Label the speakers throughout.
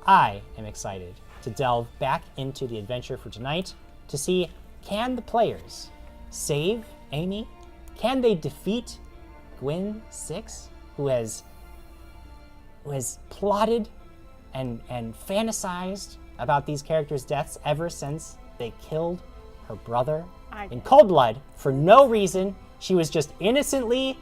Speaker 1: I am excited to delve back into the adventure for tonight to see, can the players save Amy? Can they defeat Gwyn 6, who has plotted and fantasized about these characters' deaths ever since they killed her brother in cold blood for no reason? She was just innocently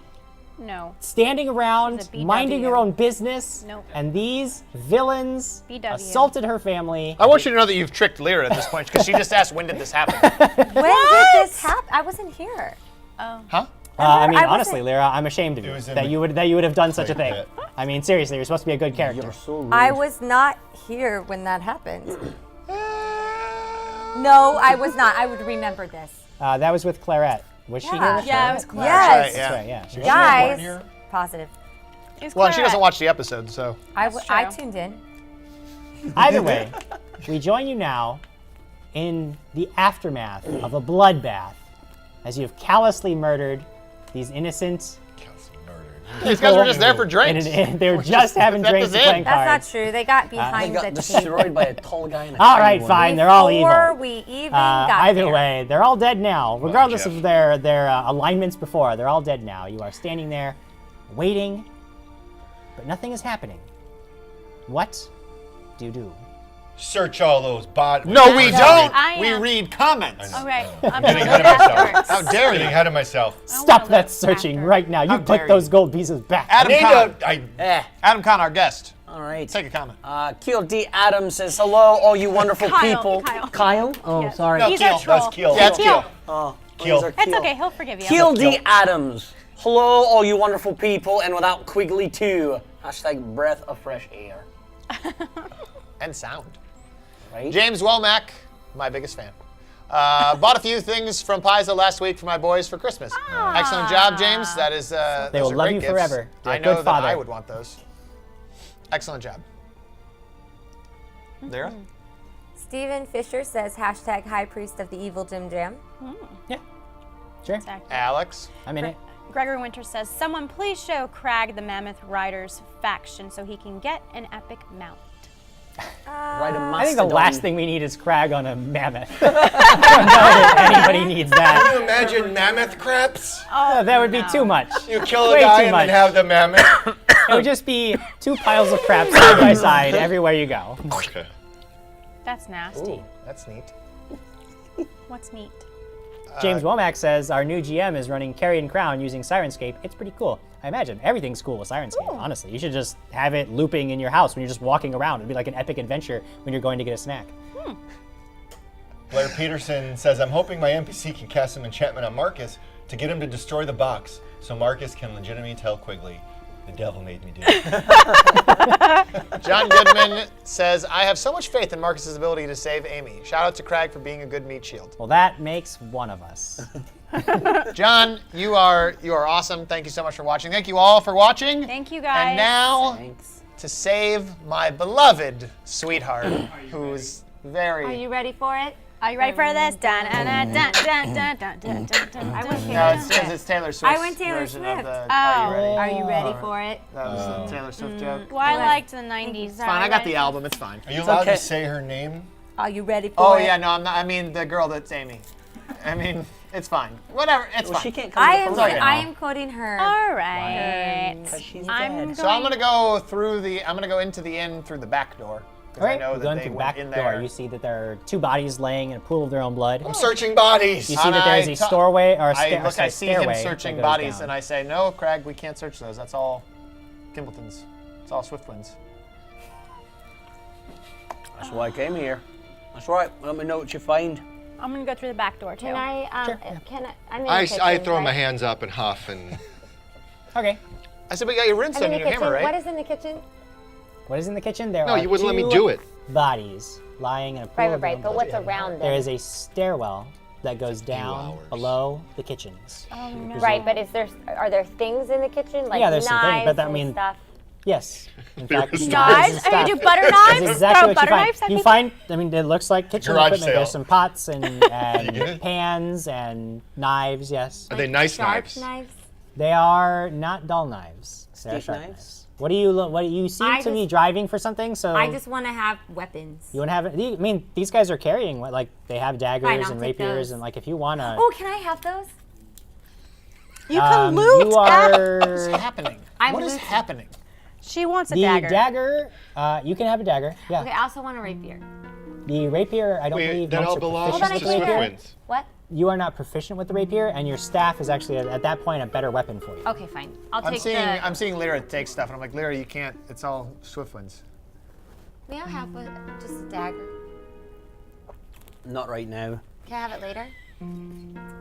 Speaker 1: standing around, minding her own business, and these villains assaulted her family.
Speaker 2: I want you to know that you've tricked Lyra at this point, because she just asked, when did this happen?
Speaker 3: When did this happen? I wasn't here.
Speaker 2: Oh. Huh?
Speaker 1: I mean, honestly, Lyra, I'm ashamed of you that you would have done such a thing. I mean, seriously, you're supposed to be a good character.
Speaker 4: You're so rude.
Speaker 3: I was not here when that happened. No, I was not. I would remember this.
Speaker 1: That was with Clarette. Was she here?
Speaker 3: Yeah,
Speaker 1: it was
Speaker 3: Clarette.
Speaker 1: Yes. That's right, yeah. She was
Speaker 3: Guys, positive.
Speaker 2: Well, and she doesn't watch the episode, so.
Speaker 3: I tuned in.
Speaker 1: Either way, we join you now in the aftermath of a bloodbath as you have callously murdered these innocent
Speaker 2: These guys were just there for drinks.
Speaker 1: They were just having drinks and playing cards.
Speaker 3: That's not true. They got behind
Speaker 4: They got
Speaker 3: the
Speaker 4: destroyed by a tall guy in a
Speaker 1: All right, fine. They're all evil.
Speaker 3: Before we even got
Speaker 1: Either
Speaker 3: there.
Speaker 1: way, they're all dead now. Regardless of their alignments before, they're all dead now. You are standing there, waiting, but nothing is happening. What do you do?
Speaker 5: Search all those bodies.
Speaker 2: No, we don't. We read comments.
Speaker 6: All right.
Speaker 5: I'm getting ahead of myself.
Speaker 2: How dare you?
Speaker 5: Getting ahead of myself.
Speaker 1: Stop that searching right now. You put those gold pieces back.
Speaker 2: Adam Kahn, our guest.
Speaker 4: All right.
Speaker 2: Take a comment.
Speaker 4: Keel D. Adams says, hello, all you wonderful people.
Speaker 6: Kyle.
Speaker 4: Oh,
Speaker 6: Yes.
Speaker 4: sorry.
Speaker 2: No,
Speaker 6: He's
Speaker 2: Keel.
Speaker 6: our troll.
Speaker 5: That's Keel.
Speaker 2: Yeah, it's Keel.
Speaker 4: Oh,
Speaker 5: Keel.
Speaker 4: these are
Speaker 6: It's okay. He'll forgive you.
Speaker 4: Keel D. Adams. Hello, all you wonderful people, and without Quigley too. Hashtag breath of fresh air.
Speaker 2: And sound.
Speaker 4: Right?
Speaker 2: James Womack, my biggest fan. Bought a few things from Paizo last week for my boys for Christmas. Excellent job, James. That is,
Speaker 1: They
Speaker 2: those
Speaker 1: will
Speaker 2: are
Speaker 1: love
Speaker 2: great
Speaker 1: you
Speaker 2: gifts.
Speaker 1: forever. You're
Speaker 2: I
Speaker 1: a
Speaker 2: know
Speaker 1: good
Speaker 2: that
Speaker 1: father.
Speaker 2: I would want those. Excellent job. Lyra?
Speaker 3: Steven Fisher says hashtag High Priest of the Evil Jim Jam.
Speaker 1: Yeah, sure.
Speaker 6: Exactly.
Speaker 2: Alex?
Speaker 1: I'm in it.
Speaker 6: Gregory Winter says, someone please show Krag the Mammoth Riders faction so he can get an epic mount.
Speaker 4: Right, a
Speaker 1: I think the
Speaker 4: mastodon.
Speaker 1: last thing we need is Krag on a mammoth. I don't know if anybody needs that.
Speaker 5: Can you imagine mammoth craps?
Speaker 1: Oh, that would be too much.
Speaker 5: You kill a
Speaker 1: Way
Speaker 5: guy
Speaker 1: too
Speaker 5: and
Speaker 1: much.
Speaker 5: then have the mammoth.
Speaker 1: It would just be two piles of crap side by side everywhere you go.
Speaker 5: Okay.
Speaker 6: That's nasty.
Speaker 2: Ooh, that's neat.
Speaker 6: What's neat?
Speaker 1: James Womack says our new GM is running Carrion Crown using Sirenscape. It's pretty cool. I imagine everything's cool with Sirenscape, honestly. You should just have it looping in your house when you're just walking around. It'd be like an epic adventure when you're going to get a snack.
Speaker 5: Blair Peterson says, I'm hoping my NPC can cast some enchantment on Marcus to get him to destroy the box so Marcus can legitimately tell Quigley, the devil made me do it.
Speaker 2: John Goodman says, I have so much faith in Marcus's ability to save Amy. Shout out to Krag for being a good meat shield.
Speaker 1: Well, that makes one of us.
Speaker 2: John, you are awesome. Thank you so much for watching. Thank you all for watching.
Speaker 6: Thank you, guys.
Speaker 2: And now,
Speaker 4: Thanks.
Speaker 2: to save my beloved sweetheart, who's very...
Speaker 3: Are you ready for it?
Speaker 6: Are you ready for this? Dun, dun, dun, dun, dun, dun, dun, dun, dun, dun.
Speaker 3: I went
Speaker 2: No, it's Taylor Swift.
Speaker 3: I went Taylor
Speaker 2: version of
Speaker 3: Swift.
Speaker 2: the
Speaker 6: Oh.
Speaker 3: Are you ready for it?
Speaker 2: That was a Taylor Swift joke.
Speaker 6: Well, I liked the 90s.
Speaker 2: It's fine. I got the album. It's fine.
Speaker 5: Are you allowed
Speaker 4: okay.
Speaker 5: to say her name?
Speaker 3: Are you ready for
Speaker 2: Oh
Speaker 3: it?
Speaker 2: yeah, no, I'm not. I mean the girl that's Amy. I mean, it's fine. Whatever. It's
Speaker 4: Well,
Speaker 2: fine.
Speaker 4: she can't come
Speaker 3: I
Speaker 4: to
Speaker 3: am.
Speaker 4: the front.
Speaker 3: I am quoting her.
Speaker 6: All right.
Speaker 4: Because she's
Speaker 6: I'm
Speaker 4: dead.
Speaker 2: So I'm gonna go through the. I'm gonna go into the inn through the back door.
Speaker 1: All right,
Speaker 2: I know
Speaker 1: you
Speaker 2: that
Speaker 1: go
Speaker 2: they
Speaker 1: into the
Speaker 2: went
Speaker 1: back
Speaker 2: in
Speaker 1: door.
Speaker 2: there.
Speaker 1: You see that there are two bodies laying in a pool of their own blood.
Speaker 5: I'm searching bodies.
Speaker 1: You see that there is a stairway or a
Speaker 2: I see
Speaker 1: stairway
Speaker 2: him searching
Speaker 1: that goes
Speaker 2: bodies,
Speaker 1: down.
Speaker 2: and I say, "No, Krag, we can't search those. That's all Gimbletons. It's all Swiftwinds."
Speaker 4: That's why I came here. That's right. Let me know what you find.
Speaker 6: I'm gonna go through the back door too.
Speaker 3: Can I?
Speaker 1: Sure,
Speaker 3: I'm in the kitchen,
Speaker 5: I throw my
Speaker 3: right?
Speaker 5: hands up and huff and...
Speaker 1: Okay.
Speaker 2: I said, "We got your
Speaker 3: I'm
Speaker 2: runestone
Speaker 3: in
Speaker 2: and
Speaker 3: the
Speaker 2: your
Speaker 3: kitchen.
Speaker 2: hammer, right?"
Speaker 3: What is in the kitchen?
Speaker 1: What is in the kitchen? There
Speaker 5: No,
Speaker 1: are
Speaker 5: you wouldn't let me
Speaker 1: two
Speaker 5: do it.
Speaker 1: bodies lying in a pool
Speaker 3: Right,
Speaker 1: of their own
Speaker 3: but
Speaker 1: blood.
Speaker 3: what's around
Speaker 1: There
Speaker 3: it?
Speaker 1: is a stairwell that goes down
Speaker 5: hours.
Speaker 1: below the kitchens.
Speaker 6: Oh, no.
Speaker 3: Right, but are there things in the kitchen like
Speaker 1: Yeah, there's some things,
Speaker 3: knives
Speaker 1: but I
Speaker 3: and
Speaker 1: mean-
Speaker 3: stuff?
Speaker 1: Yes. In fact,
Speaker 6: Knives?
Speaker 1: stuff.
Speaker 6: Are you do butter
Speaker 1: That's
Speaker 6: knives?
Speaker 1: exactly
Speaker 6: Throw
Speaker 1: what
Speaker 6: butter
Speaker 1: you
Speaker 6: knives
Speaker 1: find.
Speaker 6: at
Speaker 1: You
Speaker 6: people?
Speaker 1: find, I mean, it looks like kitchen
Speaker 5: Garage
Speaker 1: equipment.
Speaker 5: sale.
Speaker 1: There's some pots and,
Speaker 5: get it?
Speaker 1: and pans and knives, yes.
Speaker 5: Are they nice
Speaker 3: Sharp
Speaker 5: knives?
Speaker 3: knives?
Speaker 1: They are not dull knives. They're
Speaker 4: Steak
Speaker 1: sharp
Speaker 4: knives?
Speaker 1: knives. What do you seem to be driving for something? So
Speaker 3: I just want to have weapons.
Speaker 1: you want to have. I mean, these guys are carrying like they have daggers
Speaker 3: Fine, I'll
Speaker 1: and
Speaker 3: take
Speaker 1: rapiers
Speaker 3: those.
Speaker 1: and like if you want to.
Speaker 3: Oh, can I have those?
Speaker 6: You can loot.
Speaker 1: You are.
Speaker 2: What is happening?
Speaker 3: I'm
Speaker 2: What is
Speaker 3: looting.
Speaker 2: happening?
Speaker 6: She wants a
Speaker 1: The
Speaker 6: dagger.
Speaker 1: dagger, you can have a dagger. Yeah.
Speaker 3: Okay, I also want a rapier.
Speaker 1: The rapier, I don't
Speaker 5: Wait,
Speaker 1: believe
Speaker 5: that
Speaker 1: once
Speaker 5: all
Speaker 1: you're
Speaker 5: belongs
Speaker 1: proficient
Speaker 5: to
Speaker 1: with the rapier.
Speaker 5: Swiftwinds.
Speaker 3: What?
Speaker 1: You are not proficient with the rapier, and your staff is actually at that point a better weapon for you.
Speaker 3: Okay, fine. I'll
Speaker 2: I'm
Speaker 3: take
Speaker 2: seeing
Speaker 3: the.
Speaker 2: I'm seeing Lyra take stuff, and I'm like, Lyra, you can't. It's all Swiftwinds.
Speaker 3: May I have just a dagger?
Speaker 4: Not right now.
Speaker 3: Can I have it later?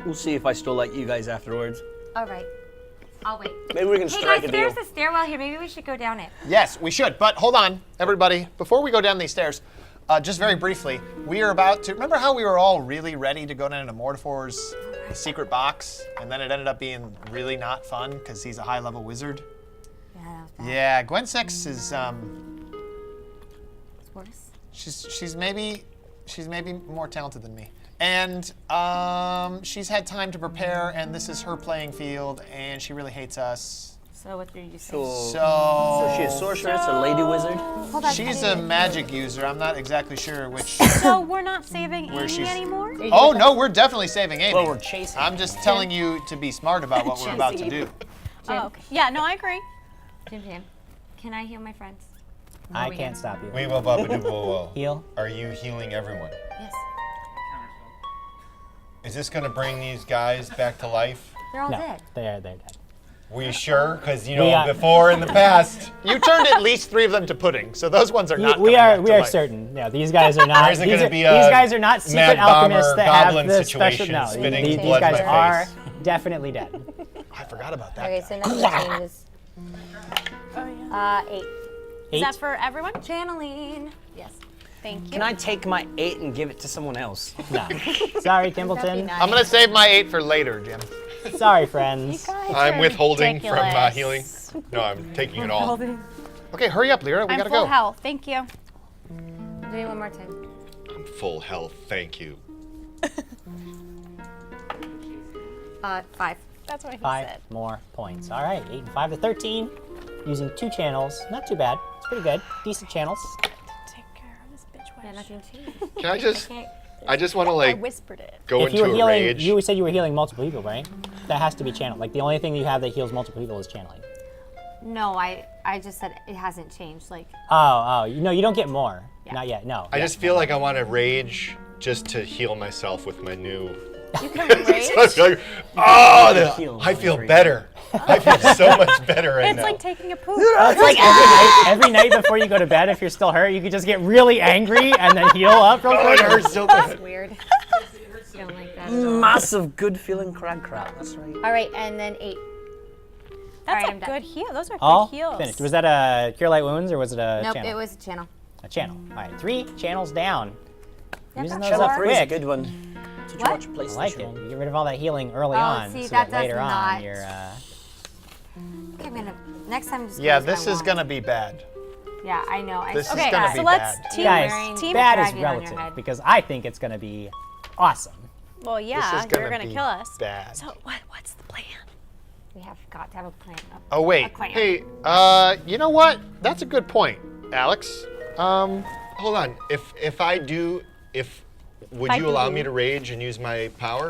Speaker 4: We'll see if I still like you guys afterwards.
Speaker 3: All right. I'll wait.
Speaker 4: Maybe we can
Speaker 3: Hey
Speaker 4: strike
Speaker 3: guys,
Speaker 4: a deal.
Speaker 3: there's a stairwell here. Maybe we should go down it.
Speaker 2: Yes, we should. But hold on, everybody. Before we go down these stairs, just very briefly, we are about to. Remember how we were all really ready to go down into Mortifor's secret box, and then it ended up being really not fun because he's a high-level wizard.
Speaker 3: Yeah, that was bad.
Speaker 2: Yeah, Gwen Sex is.
Speaker 3: It's worse.
Speaker 2: She's maybe more talented than me. And she's had time to prepare, and this is her playing field, and she really hates us.
Speaker 3: So what are you saying?
Speaker 2: So
Speaker 4: She's a sorceress, a lady wizard.
Speaker 3: Hold on.
Speaker 2: she's a magic user. I'm not exactly sure which.
Speaker 6: So we're not saving
Speaker 2: Where
Speaker 6: Amy
Speaker 2: she's-
Speaker 6: anymore?
Speaker 2: Oh no, we're definitely saving Amy.
Speaker 4: Well, we're chasing.
Speaker 2: I'm just telling you to be smart about what we're about to do.
Speaker 6: Oh, okay. Yeah, no, I agree.
Speaker 3: Jim, can I heal my friends?
Speaker 1: I can't stop you.
Speaker 5: Wait, whoa.
Speaker 1: Heal.
Speaker 5: Are you healing everyone?
Speaker 3: Yes.
Speaker 5: Is this going to bring these guys back to life?
Speaker 3: They're all
Speaker 1: No,
Speaker 3: dead.
Speaker 1: they're dead.
Speaker 5: We sure? Because,
Speaker 1: We are-
Speaker 5: before in the past,
Speaker 2: You turned at least 3 of them to pudding, so those ones are not.
Speaker 1: We
Speaker 2: coming
Speaker 1: are
Speaker 2: back to life.
Speaker 1: certain. No, these guys are not.
Speaker 5: There isn't
Speaker 1: these,
Speaker 5: gonna
Speaker 1: are,
Speaker 5: be
Speaker 1: these
Speaker 5: a
Speaker 1: guys are not secret
Speaker 5: Mad
Speaker 1: alchemists
Speaker 5: Bomber
Speaker 1: that have
Speaker 5: goblin
Speaker 1: the special.
Speaker 5: situation,
Speaker 1: No,
Speaker 5: spitting
Speaker 1: these
Speaker 5: blood in
Speaker 1: guys
Speaker 5: my
Speaker 1: are
Speaker 5: face.
Speaker 1: definitely dead.
Speaker 2: I forgot about that.
Speaker 3: Okay,
Speaker 2: guy.
Speaker 3: so next changes.
Speaker 6: Oh, yeah.
Speaker 3: 8.
Speaker 6: Is
Speaker 1: 8.
Speaker 6: that for everyone?
Speaker 3: Channeling. Yes.
Speaker 6: Thank you.
Speaker 4: Can I take my 8 and give it to someone else?
Speaker 1: No. Sorry, Kimbleton.
Speaker 2: I'm gonna save my 8 for later, Jim.
Speaker 1: Sorry, friends.
Speaker 5: I'm withholding from
Speaker 6: ridiculous.
Speaker 5: healing. No, I'm taking it all.
Speaker 2: Okay, hurry up, Lyra. We
Speaker 6: I'm
Speaker 2: gotta
Speaker 6: full
Speaker 2: go.
Speaker 6: health. Thank you.
Speaker 3: Do it one more time.
Speaker 5: I'm full health, thank you.
Speaker 3: 5.
Speaker 6: That's what he
Speaker 1: 5
Speaker 6: said.
Speaker 1: more points. All right, 8 and 5 to 13. Using 2 channels. Not too bad. It's pretty good. Decent channels.
Speaker 6: Take care of this bitch
Speaker 3: Yeah,
Speaker 6: witch.
Speaker 3: nothing changed.
Speaker 5: Can I just,
Speaker 3: Okay.
Speaker 5: I just want to
Speaker 6: I
Speaker 5: like
Speaker 6: whispered it.
Speaker 5: go
Speaker 1: If you
Speaker 5: into
Speaker 1: were
Speaker 5: a
Speaker 1: healing,
Speaker 5: rage.
Speaker 1: you said you were healing multiple people, right? That has to be channeled. Like the only thing you have that heals multiple people is channeling.
Speaker 3: No, I just said it hasn't changed. Like,
Speaker 1: Oh, no, you don't get more. Not yet. No.
Speaker 5: I just feel like I want to rage just to heal myself with my new.
Speaker 6: You can rage.
Speaker 5: I feel like, oh,
Speaker 4: Heal
Speaker 5: I feel
Speaker 4: rage.
Speaker 5: better. I feel so much better right
Speaker 6: It's
Speaker 5: now.
Speaker 6: like taking a poop.
Speaker 1: It's like every night before you go to bed, if you're still hurt, you could just get really angry and then heal up real
Speaker 5: Oh,
Speaker 1: quick.
Speaker 5: it hurts so bad.
Speaker 3: weird. Don't like that at all.
Speaker 4: Massive good feeling Krag crap. That's right.
Speaker 3: All right, and then 8.
Speaker 6: That's
Speaker 3: Alright,
Speaker 6: a
Speaker 3: I'm done.
Speaker 6: good heal. Those are
Speaker 1: All
Speaker 6: good heals.
Speaker 1: finished. Was that a Cure Light Wounds or was it a
Speaker 3: Nope,
Speaker 1: channel?
Speaker 3: it was a channel.
Speaker 1: A channel. All right, 3 channels down. Using those
Speaker 4: Channel
Speaker 1: up
Speaker 4: 3 is a
Speaker 1: quick.
Speaker 4: good one. Did you
Speaker 3: What?
Speaker 4: watch
Speaker 1: I
Speaker 4: PlayStation?
Speaker 1: like it. You get rid of all that healing early
Speaker 3: Oh,
Speaker 1: on,
Speaker 3: see,
Speaker 1: so
Speaker 3: that
Speaker 1: that later
Speaker 3: does
Speaker 1: on
Speaker 3: not-
Speaker 1: you're.
Speaker 3: Okay, I'm gonna. Next time, just
Speaker 2: Yeah,
Speaker 3: use my
Speaker 2: this is
Speaker 3: wand.
Speaker 2: gonna be bad.
Speaker 3: Yeah, I know.
Speaker 2: This is
Speaker 6: Okay,
Speaker 2: gonna
Speaker 6: so
Speaker 2: be
Speaker 6: let's
Speaker 2: bad.
Speaker 6: team
Speaker 1: Guys,
Speaker 3: wearing
Speaker 6: team
Speaker 1: bad is
Speaker 3: dragon on your
Speaker 1: relative
Speaker 3: head.
Speaker 1: because I think it's gonna be awesome.
Speaker 6: Well,
Speaker 2: This
Speaker 6: yeah,
Speaker 2: is gonna
Speaker 6: you're gonna
Speaker 2: be
Speaker 6: kill us.
Speaker 2: bad.
Speaker 6: So what's the plan?
Speaker 3: We have got to have a plan.
Speaker 2: Oh wait.
Speaker 3: clan.
Speaker 2: Hey, you know what? That's a good point, Alex.
Speaker 5: Hold on. If I do, would
Speaker 6: If I
Speaker 5: you allow
Speaker 6: do-
Speaker 5: me to rage and use my power?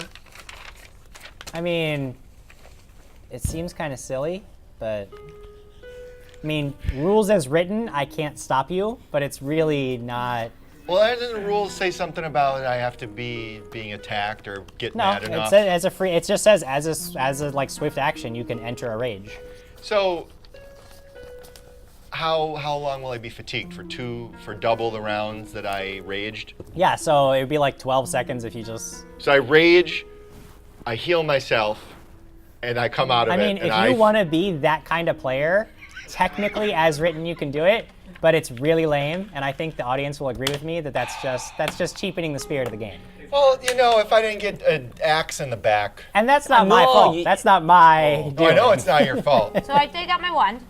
Speaker 1: I mean, it seems kind of silly, but I mean, rules as written, I can't stop you, but it's really not.
Speaker 5: Well, doesn't the rules say something about I have to be being attacked or get
Speaker 1: No,
Speaker 5: mad
Speaker 1: it
Speaker 5: enough?
Speaker 1: says as a free. It just says as a like swift action, you can enter a rage.
Speaker 5: So, how long will I be fatigued for double the rounds that I raged?
Speaker 1: Yeah, so it would be like 12 seconds if you just.
Speaker 5: So I rage, I heal myself, and I come out of
Speaker 1: I mean,
Speaker 5: it. And
Speaker 1: if you want to be that kind of player, technically as written, you can do it, but it's really lame, and I think the audience will agree with me that that's just cheapening the spirit of the game.
Speaker 5: Well, if I didn't get an axe in the back,
Speaker 1: And that's not my
Speaker 4: No,
Speaker 1: fault.
Speaker 4: you-
Speaker 1: That's not my.
Speaker 5: I
Speaker 1: doing.
Speaker 5: know it's not your fault.
Speaker 3: So I dig out my wand,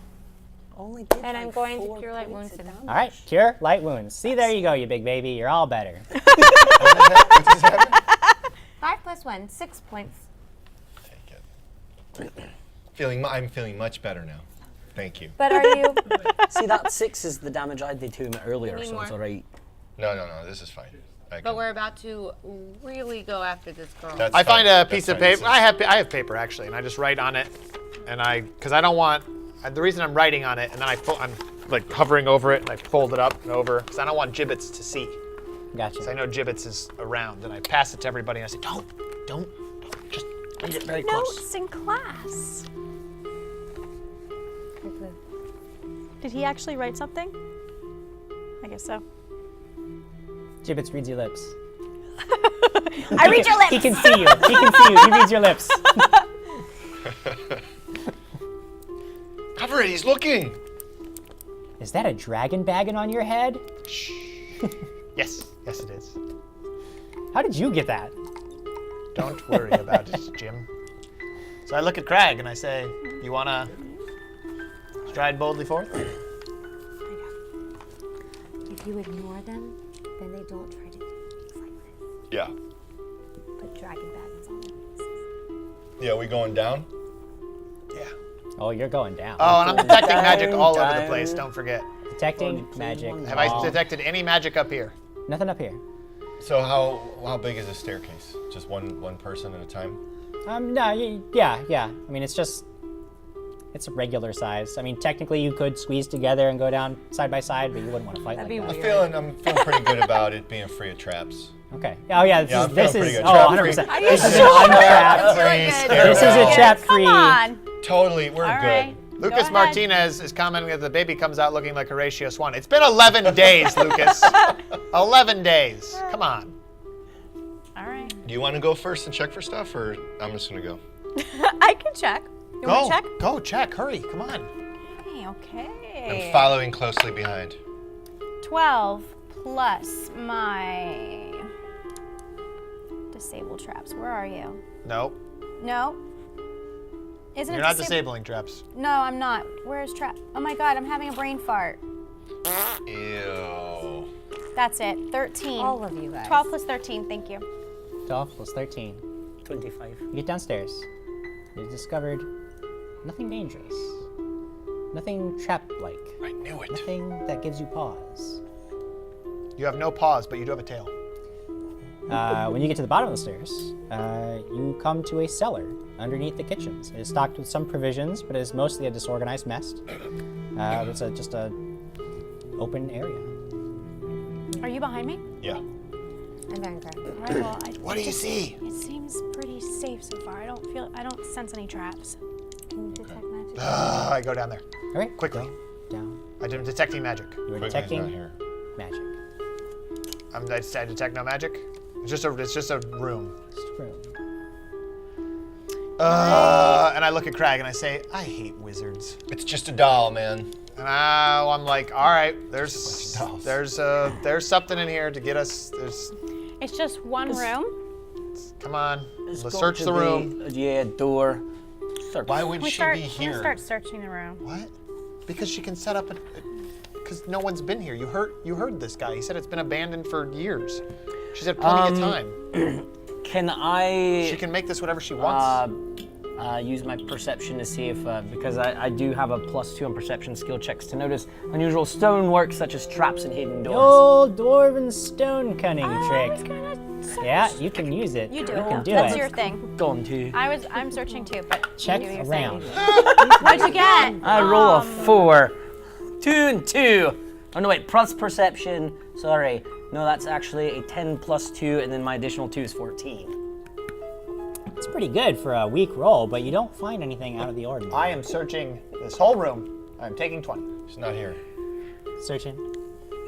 Speaker 4: Only did
Speaker 3: and I'm
Speaker 4: like
Speaker 3: going to
Speaker 4: 4
Speaker 3: cure light
Speaker 4: points
Speaker 3: wounds
Speaker 4: of
Speaker 3: to them.
Speaker 1: All right, cure light wounds. See, there you go, you big baby. You're all better.
Speaker 5: What's this happen?
Speaker 3: 5 plus 1, 6 points.
Speaker 5: I'm feeling much better now. Thank you.
Speaker 3: But are you?
Speaker 4: See, that 6 is the damage I did to him earlier,
Speaker 7: need
Speaker 4: so it's
Speaker 7: more?
Speaker 4: alright.
Speaker 5: No, this is fine.
Speaker 7: But we're about to really go after this girl.
Speaker 5: That's
Speaker 2: I find
Speaker 5: fine.
Speaker 2: a piece of
Speaker 5: That's
Speaker 2: paper.
Speaker 5: fine.
Speaker 2: I have paper actually, and I just write on it, and because I don't want. The reason I'm writing on it, and then I'm like hovering over it, and I fold it up and over, because I don't want Gibbets to see.
Speaker 1: Gotcha.
Speaker 2: So I know Gibbets is around, and I pass it to everybody, and I say, don't, just read it very close.
Speaker 6: Notes in class. Did he actually write something? I guess so.
Speaker 1: Gibbets reads your lips.
Speaker 6: I read your lips.
Speaker 1: He can see you. He can see you. He reads your lips.
Speaker 5: Cover it, he's looking.
Speaker 1: Is that a dragon bagging on your head?
Speaker 2: Yes, it is.
Speaker 1: How did you get that?
Speaker 2: Don't worry about it, Jim. So I look at Krag and I say, you wanna stride boldly forth?
Speaker 3: If you ignore them, then they don't try to do things like this.
Speaker 5: Yeah.
Speaker 3: Put dragon bags on their faces.
Speaker 5: Yeah, we going down?
Speaker 2: Yeah.
Speaker 1: Oh, you're going down.
Speaker 2: Oh, and I'm detecting magic all over the place, don't forget.
Speaker 1: Detecting magic.
Speaker 2: Have I detected any magic up here?
Speaker 1: Nothing up here.
Speaker 5: So how big is this staircase? Just one person at a time?
Speaker 1: No, yeah. I mean, it's a regular size. I mean, technically you could squeeze together and go down side by side, but you wouldn't want to fight
Speaker 3: That'd
Speaker 1: like
Speaker 3: be
Speaker 1: that.
Speaker 3: weird.
Speaker 5: I'm feeling pretty good about it being free of traps.
Speaker 1: Okay. Oh yeah,
Speaker 5: Yeah, I'm
Speaker 1: this
Speaker 5: feeling
Speaker 1: is
Speaker 5: pretty good.
Speaker 1: oh,
Speaker 5: Trap
Speaker 1: 100%.
Speaker 5: free.
Speaker 1: This is an untrapped. This is a
Speaker 5: Stairwell.
Speaker 1: trap-free.
Speaker 6: Come on.
Speaker 5: Totally, we're
Speaker 6: All
Speaker 5: good.
Speaker 6: right.
Speaker 2: Lucas
Speaker 6: ahead.
Speaker 2: Martinez is commenting that the baby comes out looking like Horatio Swan. It's been 11 days, Lucas. 11 days. Come on.
Speaker 6: All right.
Speaker 5: Do you want to go first and check for stuff, or I'm just gonna go?
Speaker 6: I can check. You want me to check?
Speaker 2: Go, check. Hurry. Come on.
Speaker 6: Okay.
Speaker 5: I'm following closely behind.
Speaker 6: 12 plus my disable traps. Where are you?
Speaker 2: Nope.
Speaker 6: No. Isn't
Speaker 2: You're
Speaker 6: it
Speaker 2: not disabling traps.
Speaker 6: No, I'm not. Where's trap? Oh my god, I'm having a brain fart.
Speaker 5: Ew.
Speaker 6: That's it. 13.
Speaker 3: All of you guys.
Speaker 6: 12 plus 13. Thank you.
Speaker 1: 12 plus 13.
Speaker 4: 25.
Speaker 1: You get downstairs. You've discovered nothing dangerous. Nothing trap-like.
Speaker 5: I knew it.
Speaker 1: Nothing that gives you pause.
Speaker 2: You have no paws, but you do have a tail.
Speaker 1: When you get to the bottom of the stairs, you come to a cellar underneath the kitchens. It is stocked with some provisions, but it is mostly a disorganized mess. It's just a open area.
Speaker 6: Are you behind me?
Speaker 5: Yeah.
Speaker 3: I'm behind Krag.
Speaker 6: All right, well,
Speaker 2: What do you see?
Speaker 6: it seems pretty safe so far. I don't sense any traps.
Speaker 3: Can you detect magic?
Speaker 2: I go down there.
Speaker 1: All right,
Speaker 2: Quickly.
Speaker 1: down.
Speaker 2: I'm detecting magic.
Speaker 1: You are
Speaker 5: Quigley's
Speaker 1: detecting
Speaker 5: not here.
Speaker 1: magic.
Speaker 2: I detect no magic. It's just a room.
Speaker 1: Just a room.
Speaker 2: And I look at Krag and I say, I hate wizards.
Speaker 5: It's just a doll, man.
Speaker 2: And now I'm like, all right, there's something in here to get us.
Speaker 6: It's just one room.
Speaker 2: Come on,
Speaker 4: It's
Speaker 2: let's
Speaker 4: got
Speaker 2: search
Speaker 4: to
Speaker 2: the
Speaker 4: be-
Speaker 2: room.
Speaker 4: Yeah, door. Search.
Speaker 5: Why would
Speaker 6: We
Speaker 5: she
Speaker 6: start.
Speaker 5: be
Speaker 6: We're
Speaker 5: here?
Speaker 6: gonna start searching the room.
Speaker 2: What? Because she can set up because no one's been here. You heard this guy. He said it's been abandoned for years. She's had plenty of time.
Speaker 4: Can I
Speaker 2: She can make this whatever she wants.
Speaker 4: use my perception to see if, because I do have a +2 on perception skill checks to notice unusual stonework such as traps and hidden
Speaker 1: The
Speaker 4: doors.
Speaker 1: old dwarven stone cunning
Speaker 6: I was
Speaker 1: trick.
Speaker 6: gonna search.
Speaker 1: Yeah, you can use it.
Speaker 6: You do.
Speaker 1: You can do
Speaker 6: That's
Speaker 1: it.
Speaker 6: your thing.
Speaker 4: Gone too.
Speaker 6: I'm searching too, but
Speaker 1: Check
Speaker 6: you, you're
Speaker 1: around.
Speaker 6: saying. What'd you get?
Speaker 4: I roll a 4. 2 and 2. Oh no, wait, plus perception. Sorry. No, that's actually a 10 plus 2, and then my additional 2 is 14.
Speaker 1: It's pretty good for a weak roll, but you don't find anything out of the ordinary.
Speaker 2: I am searching this whole room. I'm taking 20.
Speaker 5: She's not here.
Speaker 1: Searching.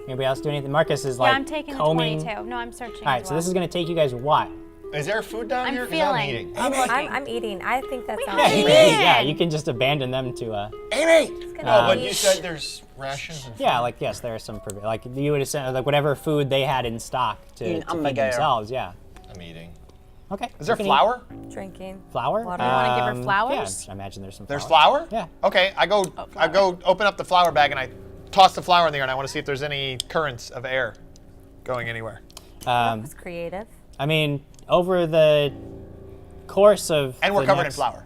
Speaker 1: Anybody else do anything? Marcus is like
Speaker 6: Yeah, I'm taking
Speaker 1: combing.
Speaker 6: the 22. No, I'm searching.
Speaker 1: All right,
Speaker 6: as
Speaker 1: so
Speaker 6: well.
Speaker 1: this is going to take you guys a while.
Speaker 5: Is there food down
Speaker 6: I'm
Speaker 5: here? 'Cause
Speaker 6: feeling.
Speaker 5: I'm eating.
Speaker 3: I'm eating. I think that sounds
Speaker 1: Yeah, you
Speaker 3: good.
Speaker 1: can, yeah, you can just abandon them to.
Speaker 2: Amy!
Speaker 5: Oh, but you said there's rations and food.
Speaker 1: Yeah, like yes, there are some like you would have sent like whatever food they had in stock to feed themselves. Yeah.
Speaker 5: I'm eating.
Speaker 1: Okay.
Speaker 2: Is there
Speaker 1: you can eat
Speaker 2: flour?
Speaker 3: Drinking.
Speaker 1: Flour?
Speaker 3: Water.
Speaker 6: You wanna give her flowers?
Speaker 1: Yeah, I imagine there's some.
Speaker 2: There's
Speaker 1: flour.
Speaker 2: flour?
Speaker 1: Yeah.
Speaker 2: Okay, I go open up the flour bag and I toss the flour in there and I want to see if there's any currents of air going anywhere.
Speaker 3: It's creative.
Speaker 1: I mean, over the course of
Speaker 2: And we're
Speaker 1: the
Speaker 2: covered in
Speaker 1: next-
Speaker 2: flour.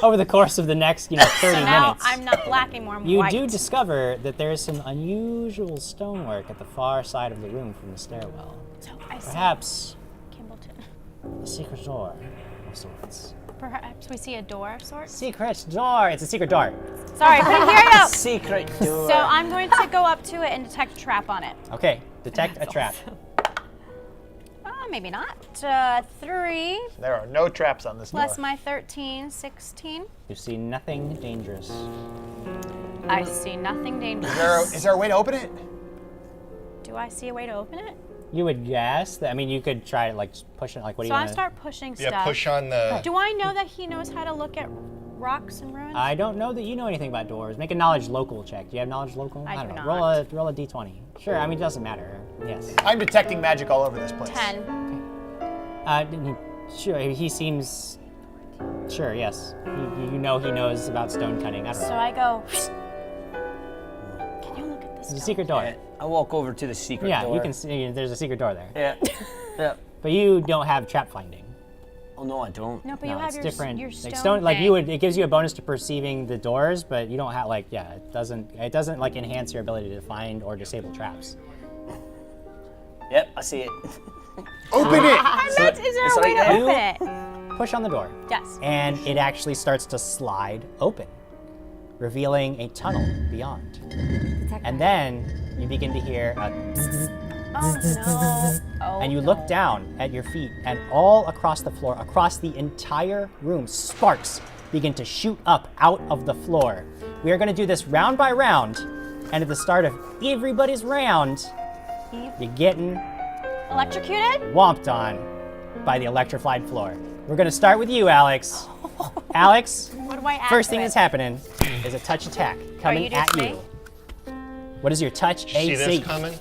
Speaker 1: over the course of the next, 30
Speaker 6: So now
Speaker 1: minutes,
Speaker 6: I'm not black anymore, I'm
Speaker 1: you
Speaker 6: white.
Speaker 1: do discover that there is some unusual stonework at the far side of the room from the stairwell.
Speaker 6: So I see
Speaker 1: Perhaps
Speaker 6: Kimbleton.
Speaker 1: a secret door of sorts.
Speaker 6: Perhaps we see a door of sorts.
Speaker 1: Secret door! It's a secret door.
Speaker 6: Sorry, couldn't hear you.
Speaker 4: Secret door.
Speaker 6: So I'm going to go up to it and detect a trap on it.
Speaker 1: Okay, detect a trap.
Speaker 6: Maybe not. 3
Speaker 2: There are no traps on this
Speaker 6: plus
Speaker 2: door.
Speaker 6: my 13, 16.
Speaker 1: You see nothing dangerous.
Speaker 6: I see nothing dangerous.
Speaker 2: Is there a way to open it?
Speaker 6: Do I see a way to open it?
Speaker 1: You would guess that, you could try to just push it, what do
Speaker 6: So
Speaker 1: you
Speaker 6: I
Speaker 1: want?
Speaker 6: start pushing
Speaker 5: Yeah,
Speaker 6: stuff.
Speaker 5: push on the.
Speaker 6: Do I know that he knows how to look at rocks and ruins?
Speaker 1: I don't know that you know anything about doors. Make a knowledge local check. Do you have knowledge local?
Speaker 6: I
Speaker 1: don't
Speaker 6: do
Speaker 1: know.
Speaker 6: not.
Speaker 1: Roll a d20. Sure, it doesn't matter. Yes.
Speaker 2: I'm detecting magic all over this place.
Speaker 6: 10.
Speaker 1: Sure, he seems. Sure, yes. He knows about stone cutting. I don't
Speaker 6: So
Speaker 1: know.
Speaker 6: I go. Can you look at this?
Speaker 1: It's a secret door.
Speaker 4: I walk over to the secret
Speaker 1: Yeah,
Speaker 4: door.
Speaker 1: you can see there's a secret door there.
Speaker 4: Yeah. Yeah.
Speaker 1: But you don't have trap finding.
Speaker 4: Oh no, I don't.
Speaker 6: No, but
Speaker 1: No,
Speaker 6: you have
Speaker 1: it's
Speaker 6: your
Speaker 1: different.
Speaker 6: your
Speaker 1: Like
Speaker 6: stone
Speaker 1: like
Speaker 6: thing.
Speaker 1: it gives you a bonus to perceiving the doors, but you don't have it doesn't enhance your ability to find or disable traps.
Speaker 4: Yep, I see it.
Speaker 2: Open it!
Speaker 6: I meant, is there
Speaker 4: it's
Speaker 6: a way
Speaker 4: like
Speaker 6: to
Speaker 4: that.
Speaker 6: open it?
Speaker 1: Push on the door.
Speaker 6: Yes.
Speaker 1: And it actually starts to slide open, revealing a tunnel beyond. And then you begin to hear a
Speaker 6: Oh no. Oh,
Speaker 1: and you look down at your feet, and all across the floor, across the entire room, sparks begin to shoot up out of the floor. We are going to do this round by round, and at the start of everybody's round, you're getting
Speaker 6: Electrocuted?
Speaker 1: whomped on by the electrified floor. We're going to start with you, Alex. Alex,
Speaker 6: What do I add
Speaker 1: first
Speaker 6: to
Speaker 1: thing
Speaker 6: it?
Speaker 1: that's happening is a touch attack coming
Speaker 6: you do
Speaker 1: at
Speaker 6: to
Speaker 1: you.
Speaker 6: me?
Speaker 1: What is your touch
Speaker 5: See
Speaker 1: AC?
Speaker 5: this coming?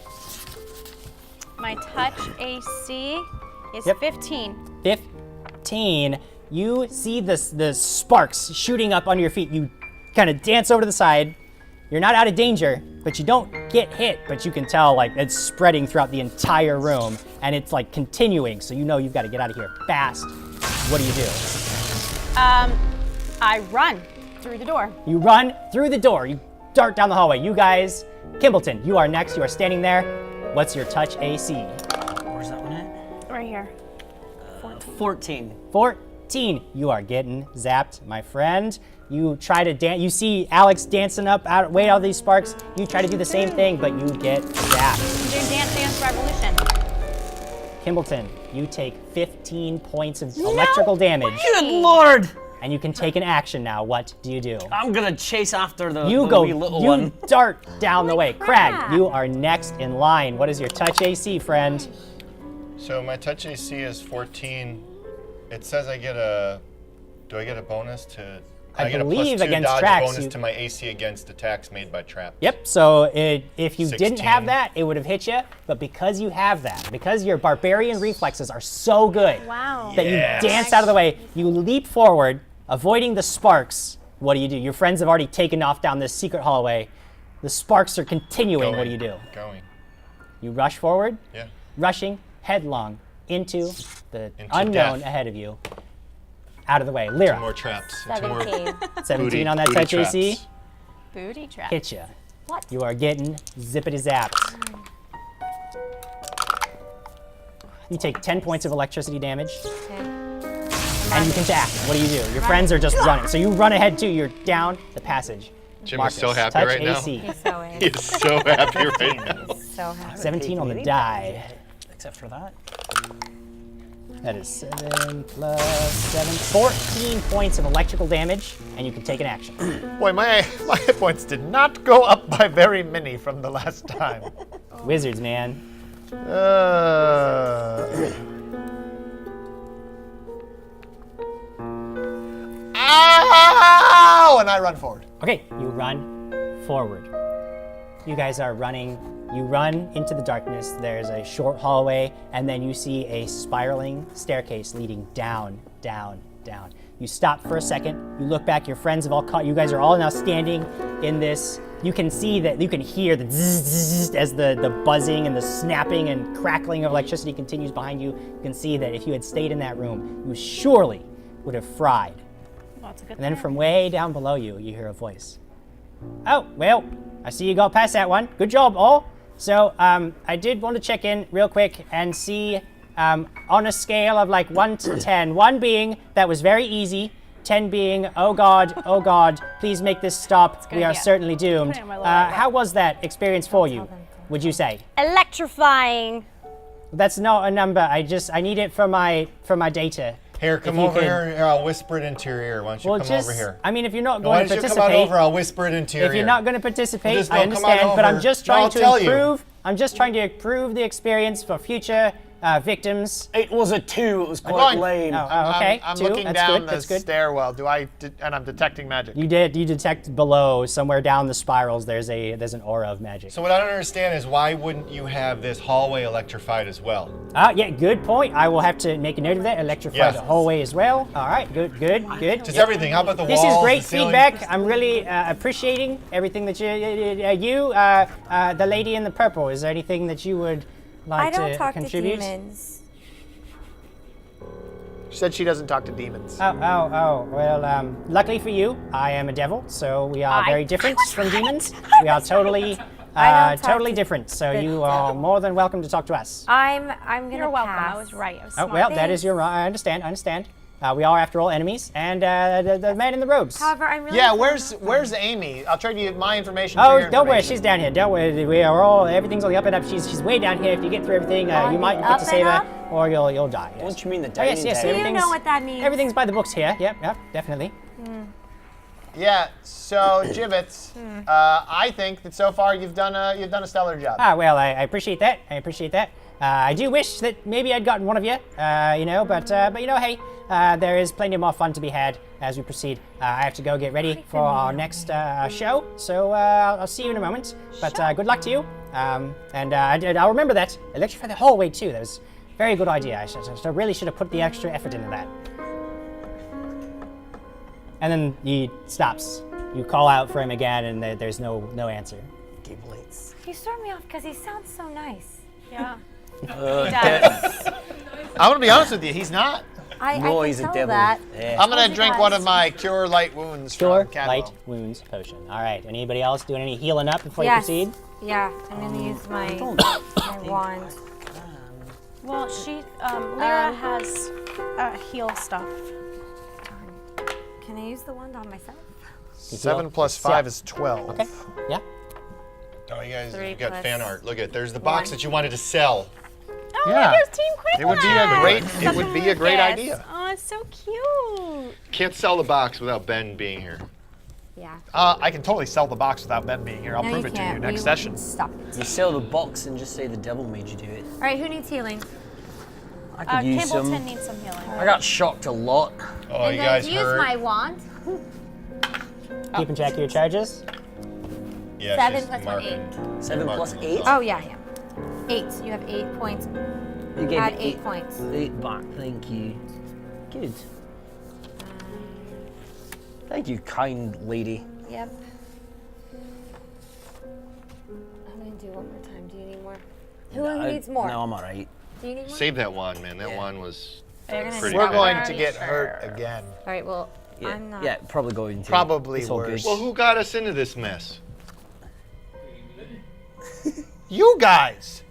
Speaker 6: My touch AC is
Speaker 1: Yep.
Speaker 6: 15.
Speaker 1: 15. You see the sparks shooting up under your feet. You kind of dance over to the side. You're not out of danger, but you don't get hit, but you can tell it's spreading throughout the entire room, and it's continuing, so you know you've got to get out of here fast. What do you do?
Speaker 6: I run through the door.
Speaker 1: You run through the door. You dart down the hallway. You guys, Kimbleton, you are next. You are standing there. What's your touch AC?
Speaker 4: Where's that one at?
Speaker 6: Right here.
Speaker 4: 14.
Speaker 1: 14. You are getting zapped, my friend. You try to dance. You see Alex dancing way out of these sparks. You try to do the same thing, but you get zapped.
Speaker 6: Do Dance Dance Revolution.
Speaker 1: Kimbleton, you take 15 points of electrical damage,
Speaker 4: Good lord!
Speaker 1: and you can take an action now. What do you do?
Speaker 4: I'm gonna chase after the
Speaker 1: You
Speaker 4: wee little
Speaker 1: you
Speaker 4: one.
Speaker 1: dart down the way. Krag,
Speaker 6: crap.
Speaker 1: you are next in line. What is your touch AC, friend?
Speaker 5: So my touch AC is 14. It says do I get a bonus to?
Speaker 1: I
Speaker 5: get
Speaker 1: believe
Speaker 5: a +2
Speaker 1: against
Speaker 5: dodge
Speaker 1: tracks,
Speaker 5: bonus
Speaker 1: you-
Speaker 5: to my AC against attacks made by traps.
Speaker 1: Yep, so if you didn't
Speaker 5: 16.
Speaker 1: have that, it would have hit you. But because you have that, because your barbarian reflexes are so good
Speaker 6: Wow.
Speaker 1: that
Speaker 5: Yes.
Speaker 1: you dance out of the way, you leap forward, avoiding the sparks. What do? Your friends have already taken off down this secret hallway. The sparks are continuing. What do you do?
Speaker 5: Going.
Speaker 1: You rush forward,
Speaker 5: Yeah.
Speaker 1: rushing headlong into the
Speaker 5: Into
Speaker 1: unknown
Speaker 5: death.
Speaker 1: ahead of you. Out of the way.
Speaker 5: Two
Speaker 1: Lyra,
Speaker 5: more traps. and two more
Speaker 3: 17.
Speaker 1: 17
Speaker 5: booty-
Speaker 1: on that
Speaker 5: booty
Speaker 1: touch AC.
Speaker 5: traps.
Speaker 6: Booty trap.
Speaker 1: Hit you.
Speaker 3: What?
Speaker 1: You are getting zippity zapped. You take 10 points of electricity damage,
Speaker 3: Okay.
Speaker 1: and you can attack. What do? Your friends are just running. So you run ahead too. You're down the passage.
Speaker 5: Jim
Speaker 1: Markus,
Speaker 5: is so happy
Speaker 1: touch
Speaker 5: right now.
Speaker 1: AC.
Speaker 3: He's so in.
Speaker 5: He is so happy right now.
Speaker 3: So happy.
Speaker 1: 17 on the die.
Speaker 4: Except for that.
Speaker 1: That is 7 plus 7. 14 points of electrical damage, and you can take an action.
Speaker 2: Boy, my hit points did not go up by very many from the last time.
Speaker 1: Wizards, man.
Speaker 2: Ow! And I run forward.
Speaker 1: Okay, you run forward. You guys are running. You run into the darkness. There's a short hallway, and then you see a spiraling staircase leading down, down, down. You stop for a second. You look back. Your friends have all caught. You guys are all now standing in this. You can see that. You can hear the zzz as the buzzing and the snapping and crackling of electricity continues behind you. You can see that if you had stayed in that room, you surely would have fried.
Speaker 6: That's a good
Speaker 1: And then
Speaker 6: thing.
Speaker 1: from way down below you, you hear a voice. Oh, well, I see you got past that one. Good job, all. So, I did want to check in real quick and see, on a scale of like 1 to 10, 1 being that was very easy, 10 being, oh God, please make this stop. We are
Speaker 6: idea.
Speaker 1: certainly doomed.
Speaker 6: Put it in my lower
Speaker 1: How was that experience for you, would you say?
Speaker 6: Electrifying.
Speaker 1: That's not a number. I need it for my data.
Speaker 5: Here, come
Speaker 1: you
Speaker 5: over
Speaker 1: could-
Speaker 5: here. I'll whisper it into your ear. Why don't you
Speaker 1: Well,
Speaker 5: come
Speaker 1: just,
Speaker 5: over here?
Speaker 1: I mean, if you're not
Speaker 5: Why
Speaker 1: going to
Speaker 5: don't you come
Speaker 1: participate,
Speaker 5: on over? I'll whisper it into your ear.
Speaker 1: if you're not going to participate,
Speaker 5: Just
Speaker 1: I
Speaker 5: no, come on
Speaker 1: understand, but I'm
Speaker 5: over.
Speaker 1: just
Speaker 5: No,
Speaker 1: trying
Speaker 5: I'll
Speaker 1: to
Speaker 5: tell you.
Speaker 1: improve. I'm just trying to improve the experience for future victims.
Speaker 4: It was a 2. It was quite
Speaker 2: going-
Speaker 4: lame.
Speaker 1: Oh, okay.
Speaker 2: I'm
Speaker 1: 2.
Speaker 2: looking
Speaker 1: That's
Speaker 2: down
Speaker 1: good.
Speaker 2: the
Speaker 1: That's good.
Speaker 2: stairwell. And I'm detecting magic.
Speaker 1: You detect below, somewhere down the spirals, there's an aura of magic.
Speaker 5: So what I don't understand is why wouldn't you have this hallway electrified as well?
Speaker 1: Yeah, good point. I will have to make a note of that. Electrify
Speaker 5: Yes.
Speaker 1: the hallway as well. All right, good.
Speaker 5: Just
Speaker 1: Yep.
Speaker 5: everything. How about the
Speaker 1: This
Speaker 5: walls?
Speaker 1: is great
Speaker 5: the ceiling?
Speaker 1: feedback. I'm really appreciating everything that the lady in the purple. Is there anything that you would
Speaker 3: I
Speaker 1: like
Speaker 3: don't
Speaker 1: to
Speaker 3: talk
Speaker 1: contribute?
Speaker 3: to demons.
Speaker 2: She said she doesn't talk to demons.
Speaker 1: Oh. Well, luckily for you, I am a devil, so we are very different from demons. We are totally,
Speaker 3: I don't talk
Speaker 1: totally
Speaker 3: to
Speaker 1: different. So
Speaker 3: the
Speaker 1: you are more than welcome to talk to us.
Speaker 3: I'm gonna
Speaker 6: You're welcome.
Speaker 3: pass.
Speaker 6: I was right. I was
Speaker 1: Oh,
Speaker 6: smart.
Speaker 1: well, that is your. I understand. We are, after all, enemies, and the man in the robes.
Speaker 3: However, I'm really.
Speaker 2: Yeah,
Speaker 3: fond
Speaker 2: where's
Speaker 3: of
Speaker 2: Amy? I'll trade you my information. for
Speaker 1: Oh,
Speaker 2: your
Speaker 1: don't worry,
Speaker 2: information.
Speaker 1: she's down here. Don't worry, we are all. Everything's on the up and up. She's way down here. If you get through everything,
Speaker 3: On
Speaker 1: you
Speaker 3: the
Speaker 1: might get
Speaker 3: up
Speaker 1: to
Speaker 3: and
Speaker 1: save her,
Speaker 3: up?
Speaker 1: or you'll die. Yes.
Speaker 4: Don't you mean the
Speaker 1: Oh, yes,
Speaker 4: dining
Speaker 1: yes.
Speaker 3: Do you
Speaker 4: table?
Speaker 1: Everything's,
Speaker 3: know what that means?
Speaker 1: Everything's by the books here. Yep, definitely.
Speaker 2: Yeah. So Gibbets, I think that so far you've done a stellar job.
Speaker 1: Well, I appreciate that. I do wish that maybe I'd gotten one of you, but hey, there is plenty more fun to be had as we proceed. I have to go get ready for our next show, so I'll see you in a moment. But good luck to you, and I'll remember that. Electrify the hallway too. That was a very good idea. I really should have put the extra effort into that. And then he stops. You call out for him again, and there's no answer.
Speaker 3: You start me off because he sounds so nice.
Speaker 6: Yeah.
Speaker 2: I'm gonna be honest with you. He's not.
Speaker 3: I
Speaker 4: No,
Speaker 3: can
Speaker 4: he's a
Speaker 3: tell
Speaker 4: devil.
Speaker 3: that.
Speaker 4: Yeah.
Speaker 2: I'm gonna
Speaker 3: you
Speaker 2: drink
Speaker 3: guys.
Speaker 2: one of my cure light wounds
Speaker 1: Cure
Speaker 2: from Cadwell.
Speaker 1: light wounds potion. All right. Anybody else doing any healing up before you
Speaker 3: Yes.
Speaker 1: proceed?
Speaker 3: Yeah, I'm gonna use my wand.
Speaker 6: Well, Lyra has heal stuff.
Speaker 3: Can I use the wand on myself?
Speaker 2: 7 plus 5 is 12.
Speaker 1: Okay. Yeah.
Speaker 5: Oh, you guys,
Speaker 3: 3
Speaker 5: you got
Speaker 3: plus
Speaker 5: fan art. Look at there's the box
Speaker 3: 1.
Speaker 5: that you wanted to sell.
Speaker 6: Oh,
Speaker 2: Yeah.
Speaker 6: there's Team Quigley.
Speaker 2: It would be a great
Speaker 6: Yes.
Speaker 2: idea.
Speaker 6: Oh, it's so cute.
Speaker 5: Can't sell the box without Ben being here.
Speaker 3: Yeah.
Speaker 2: I can totally sell the box without Ben being here. I'll
Speaker 3: No,
Speaker 2: prove
Speaker 3: you
Speaker 2: it to
Speaker 3: can't.
Speaker 2: you next
Speaker 3: We
Speaker 2: session.
Speaker 3: wouldn't Stop it.
Speaker 4: You sell the box and just say the devil made you do it.
Speaker 3: All right, who needs healing?
Speaker 4: I could use
Speaker 6: Campbellton
Speaker 4: some.
Speaker 6: needs some healing.
Speaker 4: I got shocked a lot.
Speaker 5: Oh,
Speaker 3: and
Speaker 5: you
Speaker 3: then
Speaker 5: guys
Speaker 3: use
Speaker 5: heard?
Speaker 3: my wand.
Speaker 1: Keeping track of your charges.
Speaker 5: Yeah,
Speaker 3: 7
Speaker 5: she's
Speaker 3: plus 1,
Speaker 5: marking.
Speaker 4: 7 plus
Speaker 5: Marking
Speaker 4: 8.
Speaker 3: Oh yeah. 8. You have 8 points.
Speaker 4: You gave
Speaker 3: Add
Speaker 4: me
Speaker 3: 8 points.
Speaker 4: 8 back. Thank you. Good. Thank you, kind lady.
Speaker 3: Yep. I'm gonna do one more time. Do you need more? Who needs more?
Speaker 4: No, I'm alright.
Speaker 3: Do you need more?
Speaker 5: Save that wand, man. That wand was
Speaker 3: You're gonna
Speaker 5: pretty
Speaker 2: We're
Speaker 5: good.
Speaker 2: going to get hurt again.
Speaker 3: All right. Well,
Speaker 4: Yeah,
Speaker 3: I'm not.
Speaker 4: yeah, probably going to.
Speaker 2: Probably
Speaker 4: It's all
Speaker 2: worse.
Speaker 4: good.
Speaker 5: Well, who got us into this mess?
Speaker 2: You guys.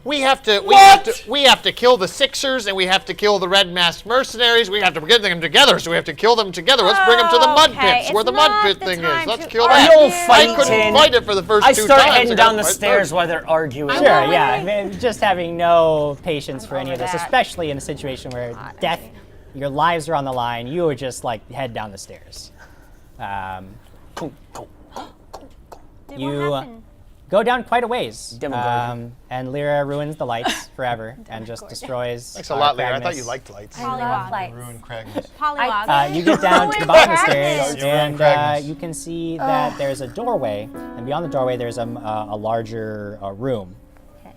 Speaker 2: We have to kill the Sixers, and we have to kill the Red Masked Mercenaries. We have to get them together, so we have to kill them together. Let's bring them to the mud
Speaker 6: Okay,
Speaker 2: pits, where
Speaker 6: it's
Speaker 2: the mud
Speaker 6: not
Speaker 2: pit
Speaker 6: the
Speaker 2: thing
Speaker 6: time
Speaker 2: is. Let's
Speaker 6: to
Speaker 2: kill
Speaker 6: argue.
Speaker 2: that.
Speaker 4: You'll
Speaker 2: I
Speaker 4: fight
Speaker 2: couldn't fight it for the first
Speaker 4: I
Speaker 2: 2
Speaker 4: start
Speaker 2: times.
Speaker 4: heading
Speaker 2: I
Speaker 4: down
Speaker 2: got
Speaker 4: the
Speaker 2: my
Speaker 4: stairs
Speaker 2: third.
Speaker 4: while they're arguing.
Speaker 1: Sure, yeah. I mean, just having no patience for any of this,
Speaker 3: over that.
Speaker 1: especially in a situation where death, your lives are on the line. You would just head down the stairs.
Speaker 4: Cool, cool.
Speaker 6: What
Speaker 1: You
Speaker 6: happened?
Speaker 1: go down quite a ways,
Speaker 4: Demogorgon.
Speaker 1: and Lyra ruins the lights forever and just destroys.
Speaker 2: Thanks a lot, Lyra. I
Speaker 1: Cragnus.
Speaker 2: thought you liked lights.
Speaker 3: I love
Speaker 6: Polywog.
Speaker 3: lights.
Speaker 5: Ruined Cragnus.
Speaker 6: Polywog.
Speaker 1: You get down to the bottom of the
Speaker 3: Cragnus.
Speaker 1: stairs,
Speaker 5: You ruined
Speaker 1: and
Speaker 5: Cragnus.
Speaker 1: you can see that there's a doorway, and beyond the doorway there's a larger room
Speaker 3: Okay.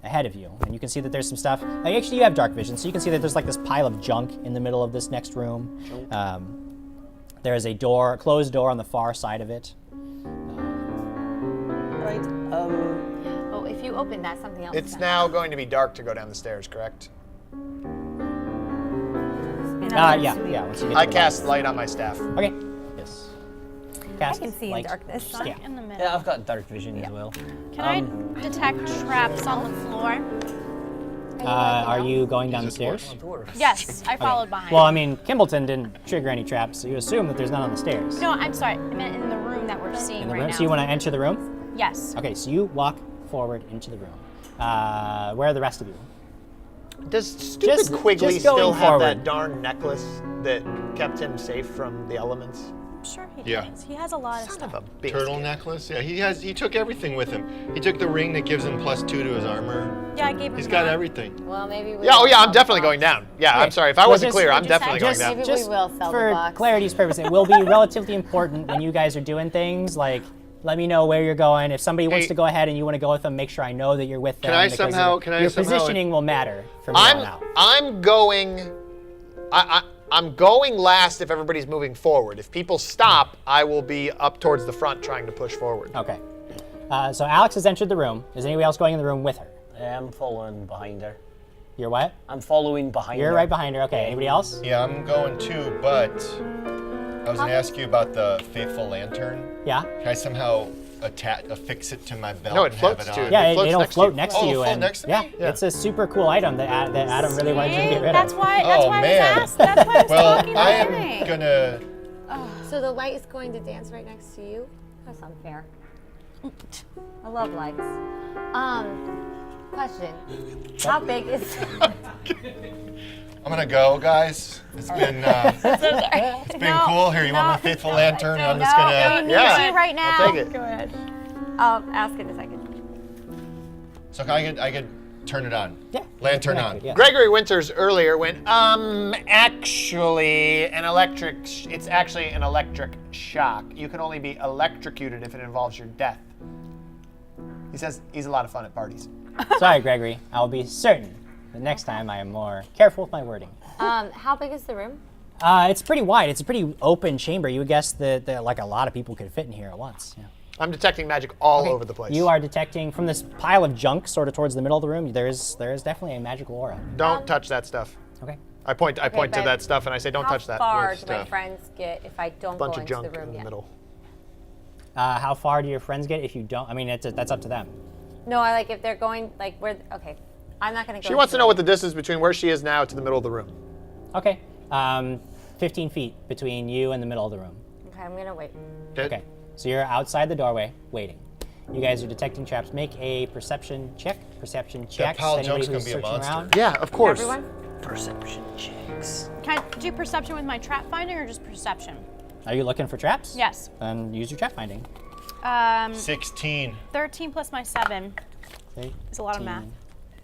Speaker 1: ahead of you, and you can see that there's some stuff. Actually, you have dark vision, so you can see that there's this pile of junk in the middle of this next room. There is a closed door on the far side of it.
Speaker 4: Right.
Speaker 3: Oh, if you open that, something else.
Speaker 2: It's now going to be dark to go down the stairs, correct?
Speaker 1: Yeah. Once you get to
Speaker 2: I
Speaker 1: the
Speaker 2: cast light on my staff.
Speaker 1: light. Okay. Yes. Cast
Speaker 3: can see in
Speaker 1: light.
Speaker 3: darkness.
Speaker 1: Yeah.
Speaker 6: In the middle.
Speaker 4: Yeah, I've got dark vision as well.
Speaker 6: Can I detect traps on the floor?
Speaker 1: Are you going down the stairs?
Speaker 6: Yes, I followed behind.
Speaker 1: Well, I mean, Kimbleton didn't trigger any traps, so you assume that there's none on the stairs.
Speaker 6: No, I'm sorry. I meant in the room that we're seeing
Speaker 1: In the
Speaker 6: right
Speaker 1: room.
Speaker 6: now.
Speaker 1: So you want to enter the room?
Speaker 6: Yes.
Speaker 1: Okay, so you walk forward into the room. Where are the rest of you?
Speaker 2: Does stupid
Speaker 1: Just-
Speaker 2: Quigley
Speaker 1: just going
Speaker 2: still have
Speaker 1: forward.
Speaker 2: that darn necklace that kept him safe from the elements?
Speaker 6: I'm sure he
Speaker 5: Yeah.
Speaker 6: does. He has a lot of
Speaker 2: Son
Speaker 6: stuff.
Speaker 2: of a bitch.
Speaker 5: Turtle necklace. Yeah, he took everything with him. He took the ring that gives him +2 to his armor.
Speaker 6: Yeah, I gave him
Speaker 5: He's got
Speaker 6: that.
Speaker 5: everything.
Speaker 7: Well, maybe we
Speaker 2: Yeah, oh
Speaker 7: will
Speaker 2: yeah,
Speaker 7: sell
Speaker 2: I'm
Speaker 7: the
Speaker 2: definitely
Speaker 7: box.
Speaker 2: going down. Yeah,
Speaker 1: Okay.
Speaker 2: I'm sorry. If I
Speaker 1: Well,
Speaker 2: wasn't
Speaker 1: just-
Speaker 2: clear, I'm
Speaker 6: what'd you say?
Speaker 2: definitely going down.
Speaker 7: Maybe
Speaker 1: Just
Speaker 7: we will sell the
Speaker 1: for
Speaker 7: box.
Speaker 1: clarity's purpose, it will be relatively important when you guys are doing things. Like, let me know where you're going. If somebody wants
Speaker 5: Hey.
Speaker 1: to go ahead and you want to go with them, make sure I know that you're with them.
Speaker 5: I
Speaker 1: because
Speaker 5: somehow-
Speaker 1: your positioning will matter from here on out.
Speaker 2: I'm going. I'm going last if everybody's moving forward. If people stop, I will be up towards the front trying to push forward.
Speaker 1: Okay. So Alex has entered the room. Is anybody else going in the room with her?
Speaker 4: I'm following behind her.
Speaker 1: You're what?
Speaker 4: I'm following behind her.
Speaker 1: You're right behind her. Okay. Anybody else?
Speaker 5: Yeah, I'm going too, but I was going to ask you about the faithful lantern.
Speaker 1: Yeah.
Speaker 5: Can I somehow affix it to my belt?
Speaker 2: No, it
Speaker 5: and
Speaker 2: floats
Speaker 5: have
Speaker 2: to
Speaker 5: it
Speaker 2: you.
Speaker 5: on?
Speaker 1: Yeah,
Speaker 2: floats
Speaker 1: it'll
Speaker 2: next to
Speaker 1: float
Speaker 2: you.
Speaker 1: next
Speaker 5: Oh,
Speaker 1: to
Speaker 5: it'll
Speaker 1: you.
Speaker 5: float
Speaker 1: And
Speaker 5: next to
Speaker 1: yeah,
Speaker 5: me?
Speaker 1: it's a super cool item that Adam really wanted you to get rid
Speaker 6: That's
Speaker 1: of.
Speaker 6: why.
Speaker 5: Oh,
Speaker 6: I
Speaker 5: man.
Speaker 6: was asked. That's why I was
Speaker 5: Well,
Speaker 6: talking
Speaker 5: I
Speaker 6: to
Speaker 5: am
Speaker 6: Amy.
Speaker 5: gonna.
Speaker 7: So the light is going to dance right next to you? That's unfair. I love lights. Question. How big is...
Speaker 5: I'm gonna go, guys. It's been it's been cool. Here, you want my faithful lantern? I'm just gonna.
Speaker 2: Yeah.
Speaker 6: right now.
Speaker 2: I'll take it.
Speaker 6: Go ahead.
Speaker 3: I'll ask in a second.
Speaker 5: So I could turn it on.
Speaker 1: Yeah.
Speaker 5: Lantern
Speaker 1: Connected,
Speaker 5: on.
Speaker 1: yeah.
Speaker 2: Gregory Winters earlier went, actually, it's actually an electric shock. You can only be electrocuted if it involves your death. He says he's a lot of fun at parties.
Speaker 1: Sorry, Gregory. I'll be certain the next time I am more careful with my wording.
Speaker 3: How big is the room?
Speaker 1: It's pretty wide. It's a pretty open chamber. You would guess that like a lot of people could fit in here at once. Yeah.
Speaker 2: I'm detecting magic all over the place.
Speaker 1: You are detecting from this pile of junk, sort of towards the middle of the room. There is definitely a magical aura.
Speaker 2: Don't touch that stuff.
Speaker 1: Okay.
Speaker 2: I point to
Speaker 3: but
Speaker 2: that stuff and I say, don't touch that.
Speaker 3: How far
Speaker 5: What
Speaker 3: do my
Speaker 5: stuff?
Speaker 3: friends get if I don't
Speaker 2: Bunch
Speaker 3: go
Speaker 2: of
Speaker 3: into
Speaker 2: junk
Speaker 3: the room
Speaker 2: in the
Speaker 3: yet?
Speaker 2: middle.
Speaker 1: How far do your friends get if you don't? I mean, that's up to them.
Speaker 3: No, I like if they're going like where. Okay, I'm not gonna go.
Speaker 2: She wants to know what the distance between where she is now to the middle of the room.
Speaker 1: Okay. 15 feet between you and the middle of the room.
Speaker 3: Okay, I'm gonna wait.
Speaker 1: Okay. So you're outside the doorway, waiting. You guys are detecting traps. Make a perception check. Perception check.
Speaker 5: pile of
Speaker 1: Anybody
Speaker 5: junk's
Speaker 1: who's
Speaker 5: gonna be a
Speaker 1: searching
Speaker 5: monster.
Speaker 1: around.
Speaker 2: Yeah, of course.
Speaker 3: Everyone.
Speaker 4: Perception checks.
Speaker 6: Can I do perception with my trap finding or just perception?
Speaker 1: Are you looking for traps?
Speaker 6: Yes.
Speaker 1: Then use your trap finding.
Speaker 5: 16.
Speaker 6: 13 plus my 7. It's a lot of math.
Speaker 1: 13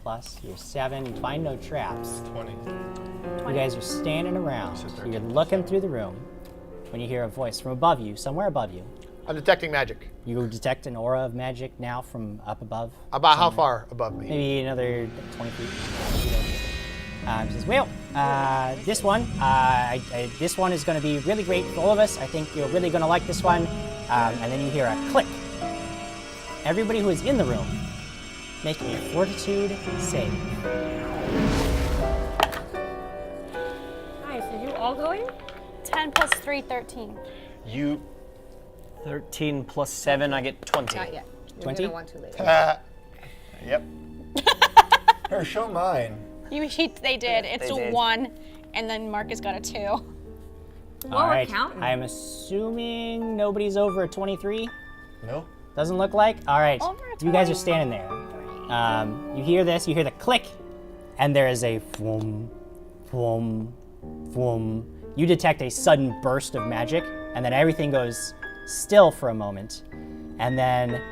Speaker 1: Plus your 7. You find no traps.
Speaker 5: 20.
Speaker 1: You guys are standing around. You're looking through the room when you hear a voice from above you, somewhere above you.
Speaker 2: I'm detecting magic.
Speaker 1: You detect an aura of magic now from up above.
Speaker 2: About how far above me?
Speaker 1: Maybe another 20 feet. He says, well, this one is going to be really great for all of us. I think you're really going to like this one. And then you hear a click. Everybody who is in the room, make a fortitude save.
Speaker 3: Nice. Are you all going?
Speaker 6: 10 plus 3, 13.
Speaker 5: You
Speaker 4: 13 plus 7, I get 20.
Speaker 3: Not yet. You're
Speaker 1: 20?
Speaker 3: gonna want to later.
Speaker 2: Yep.
Speaker 5: here, show mine.
Speaker 6: They did. It's
Speaker 4: They
Speaker 6: a
Speaker 4: did.
Speaker 6: 1, and then Marcus got a 2.
Speaker 1: All right. I'm assuming nobody's over a 23.
Speaker 5: No.
Speaker 1: Doesn't look like. All right.
Speaker 6: Over a
Speaker 1: You guys are standing there. You hear this. You hear the click, and there is a boom, boom, boom. You detect a sudden burst of magic, and then everything goes still for a moment, and then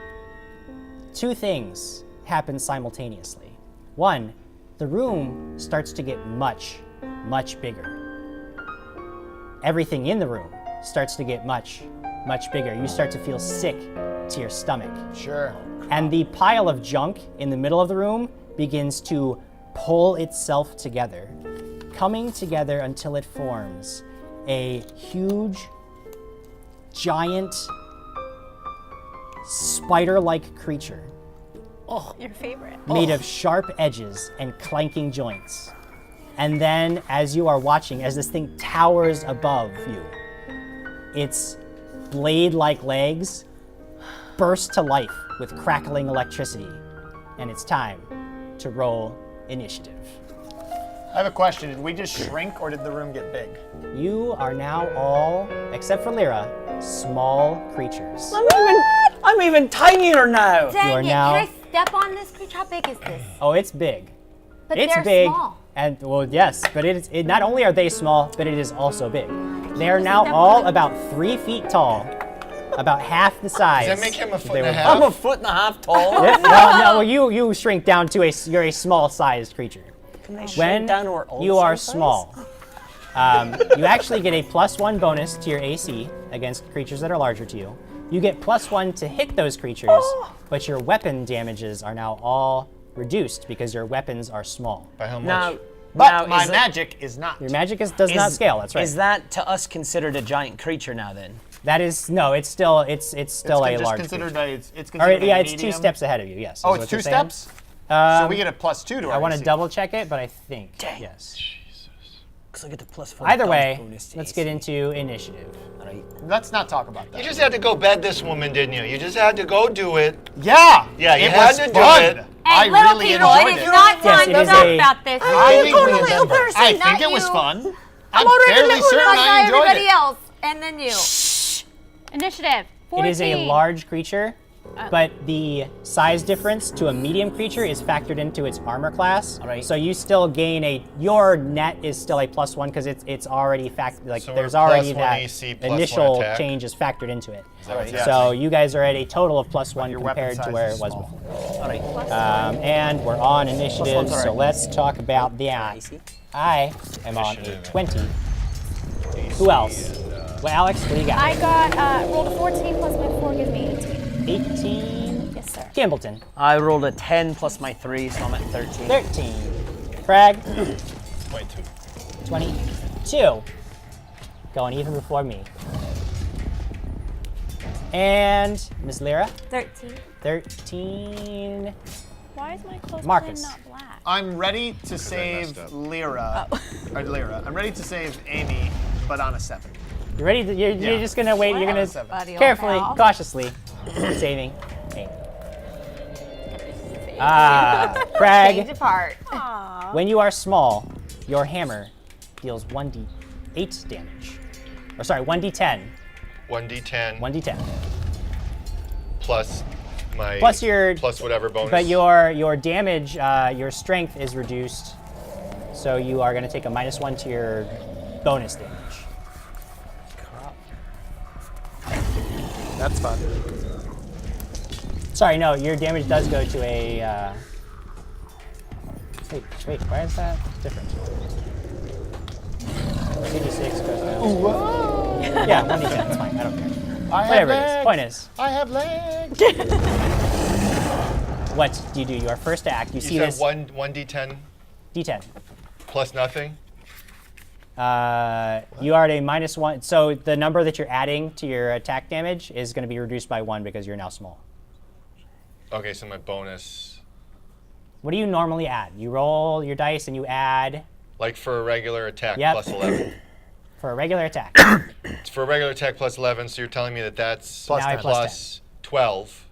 Speaker 1: two things happen simultaneously. One, the room starts to get much, much bigger. Everything in the room starts to get much, much bigger. You start to feel sick to your stomach.
Speaker 2: Sure.
Speaker 1: And the pile of junk in the middle of the room begins to pull itself together, coming together until it forms a huge, giant, spider-like creature
Speaker 6: Your favorite.
Speaker 1: made of sharp edges and clanking joints. And then as you are watching, as this thing towers above you, its blade-like legs burst to life with crackling electricity. And it's time to roll initiative.
Speaker 2: I have a question. Did we just shrink or did the room get big?
Speaker 1: You are now all, except for Lyra, small creatures.
Speaker 4: I'm even tinier now.
Speaker 7: Dang
Speaker 1: You are
Speaker 7: it,
Speaker 1: now-
Speaker 7: can I step on this creature? How big is this?
Speaker 1: Oh, it's big.
Speaker 7: But
Speaker 1: It's
Speaker 7: they're
Speaker 1: big.
Speaker 7: small.
Speaker 1: And, well, yes, but not only are they small, but it is also big. They are now all about 3 feet tall, about half the size.
Speaker 5: Does that make him a foot
Speaker 1: they
Speaker 5: and a
Speaker 1: were-
Speaker 5: half?
Speaker 4: I'm a foot and a half tall.
Speaker 1: Yeah, no, you shrink down to you're a small-sized creature.
Speaker 4: Can they
Speaker 1: When
Speaker 4: shrink down to our old
Speaker 1: you are
Speaker 4: size?
Speaker 1: small, you actually get a +1 bonus to your AC against creatures that are larger to you. You get +1 to hit those creatures, but your weapon damages are now all reduced because your weapons are small.
Speaker 5: By how much?
Speaker 4: Now,
Speaker 2: But
Speaker 4: now,
Speaker 2: my
Speaker 4: is it-
Speaker 2: magic is not.
Speaker 1: Your magic does not scale. That's right.
Speaker 4: Is that to us considered a giant creature now then?
Speaker 1: That is no. It's still a
Speaker 2: just
Speaker 1: large
Speaker 2: considered
Speaker 1: creature.
Speaker 2: it's
Speaker 1: Or,
Speaker 2: considered
Speaker 1: yeah,
Speaker 2: a
Speaker 1: it's 2
Speaker 2: medium.
Speaker 1: steps ahead of you. Yes.
Speaker 2: Oh,
Speaker 1: is
Speaker 2: it's
Speaker 1: what
Speaker 2: 2
Speaker 1: you're saying.
Speaker 2: steps? So we get a +2 to our
Speaker 1: I want to
Speaker 2: AC.
Speaker 1: double check it, but I think yes.
Speaker 4: Because I get the +4.
Speaker 1: Either way,
Speaker 4: bonus to
Speaker 1: let's
Speaker 4: AC.
Speaker 1: get into initiative.
Speaker 4: Right.
Speaker 2: Let's not talk about that.
Speaker 5: You just had to go bed this woman, didn't you? You just had to go do it.
Speaker 2: Yeah!
Speaker 5: Yeah, you
Speaker 2: it
Speaker 5: had
Speaker 2: was
Speaker 5: to do
Speaker 2: fun.
Speaker 5: it.
Speaker 2: I
Speaker 7: little
Speaker 2: really
Speaker 7: people,
Speaker 2: enjoyed
Speaker 7: it
Speaker 2: it.
Speaker 7: is not
Speaker 1: Yes,
Speaker 7: fun
Speaker 1: it
Speaker 7: to
Speaker 1: is
Speaker 7: talk
Speaker 1: a-
Speaker 7: about this.
Speaker 2: I
Speaker 7: You're
Speaker 2: think
Speaker 7: totally
Speaker 2: we-
Speaker 7: a person,
Speaker 2: I
Speaker 7: not
Speaker 2: think it was
Speaker 7: you.
Speaker 2: fun.
Speaker 7: I'm
Speaker 2: I'm
Speaker 7: already
Speaker 2: fairly
Speaker 7: looking
Speaker 2: certain
Speaker 7: like
Speaker 2: I enjoyed
Speaker 7: everybody
Speaker 2: it.
Speaker 7: else, and then you.
Speaker 6: Initiative. 14.
Speaker 1: It is a large creature, but the size difference to a medium creature is factored into its armor class.
Speaker 4: Alright.
Speaker 1: So you still gain your net is still a +1 because it's already
Speaker 5: So
Speaker 1: there's
Speaker 5: we're
Speaker 1: already
Speaker 5: +1
Speaker 1: that
Speaker 5: AC, +1
Speaker 1: initial
Speaker 5: attack.
Speaker 1: change is factored into it.
Speaker 5: Alright.
Speaker 1: So you guys are at a total of +1
Speaker 2: your weapon
Speaker 1: compared to
Speaker 2: size
Speaker 1: where
Speaker 2: is
Speaker 1: it was
Speaker 2: small.
Speaker 1: before.
Speaker 4: All right.
Speaker 1: And we're on initiative,
Speaker 4: one's
Speaker 1: so
Speaker 4: alright.
Speaker 1: let's talk about the
Speaker 4: AC.
Speaker 1: I am on a
Speaker 5: Initiative.
Speaker 1: 20. Who else? Well, Alex, what do you got?
Speaker 6: I got rolled a 14 plus my 4 gives me 18.
Speaker 1: 18.
Speaker 6: Yes, sir.
Speaker 1: Gambleton.
Speaker 4: I rolled a 10 plus my 3, so I'm at 13.
Speaker 1: 13. Krag.
Speaker 5: 22.
Speaker 1: 22. Going even before me. And Ms. Lyra.
Speaker 3: 13.
Speaker 1: 13.
Speaker 6: Why is my clothes
Speaker 1: Markus.
Speaker 6: not black?
Speaker 2: I'm ready to save
Speaker 5: messed up.
Speaker 2: Lyra. Or Lyra. I'm ready to save Amy, but on a 7.
Speaker 1: You ready? You're
Speaker 2: Yeah.
Speaker 1: just gonna wait. You're gonna
Speaker 2: Seven.
Speaker 7: Buddy, old
Speaker 1: carefully,
Speaker 7: pal.
Speaker 1: cautiously saving Amy. Krag.
Speaker 7: Change apart.
Speaker 1: When you are small, your hammer deals 1d8 damage. Or sorry, 1d10.
Speaker 5: 1d10
Speaker 1: 1d10.
Speaker 5: plus my
Speaker 1: Plus your
Speaker 5: plus whatever bonus.
Speaker 1: But your damage, your strength is reduced, so you are going to take a -1 to your bonus damage.
Speaker 2: That's fun.
Speaker 1: Sorry, no, your damage does go to a. Wait, why is that different? 2d6 goes down. Yeah, 1d10, it's fine, I don't care. Whatever it is, point is.
Speaker 2: I have legs.
Speaker 1: What do you do? Your first act, you see
Speaker 5: you said
Speaker 1: this
Speaker 5: 1d10
Speaker 1: d10.
Speaker 5: plus nothing.
Speaker 1: You are at a -1, so the number that you're adding to your attack damage is going to be reduced by 1 because you're now small.
Speaker 5: Okay, so my bonus,
Speaker 1: What do you normally add? You roll your dice and you add
Speaker 5: like for a regular attack,
Speaker 1: Yep.
Speaker 5: plus 11.
Speaker 1: for a regular attack.
Speaker 5: It's for a regular attack plus 11, so you're telling me that that's
Speaker 2: Plus
Speaker 1: Now
Speaker 2: 10.
Speaker 5: plus 12.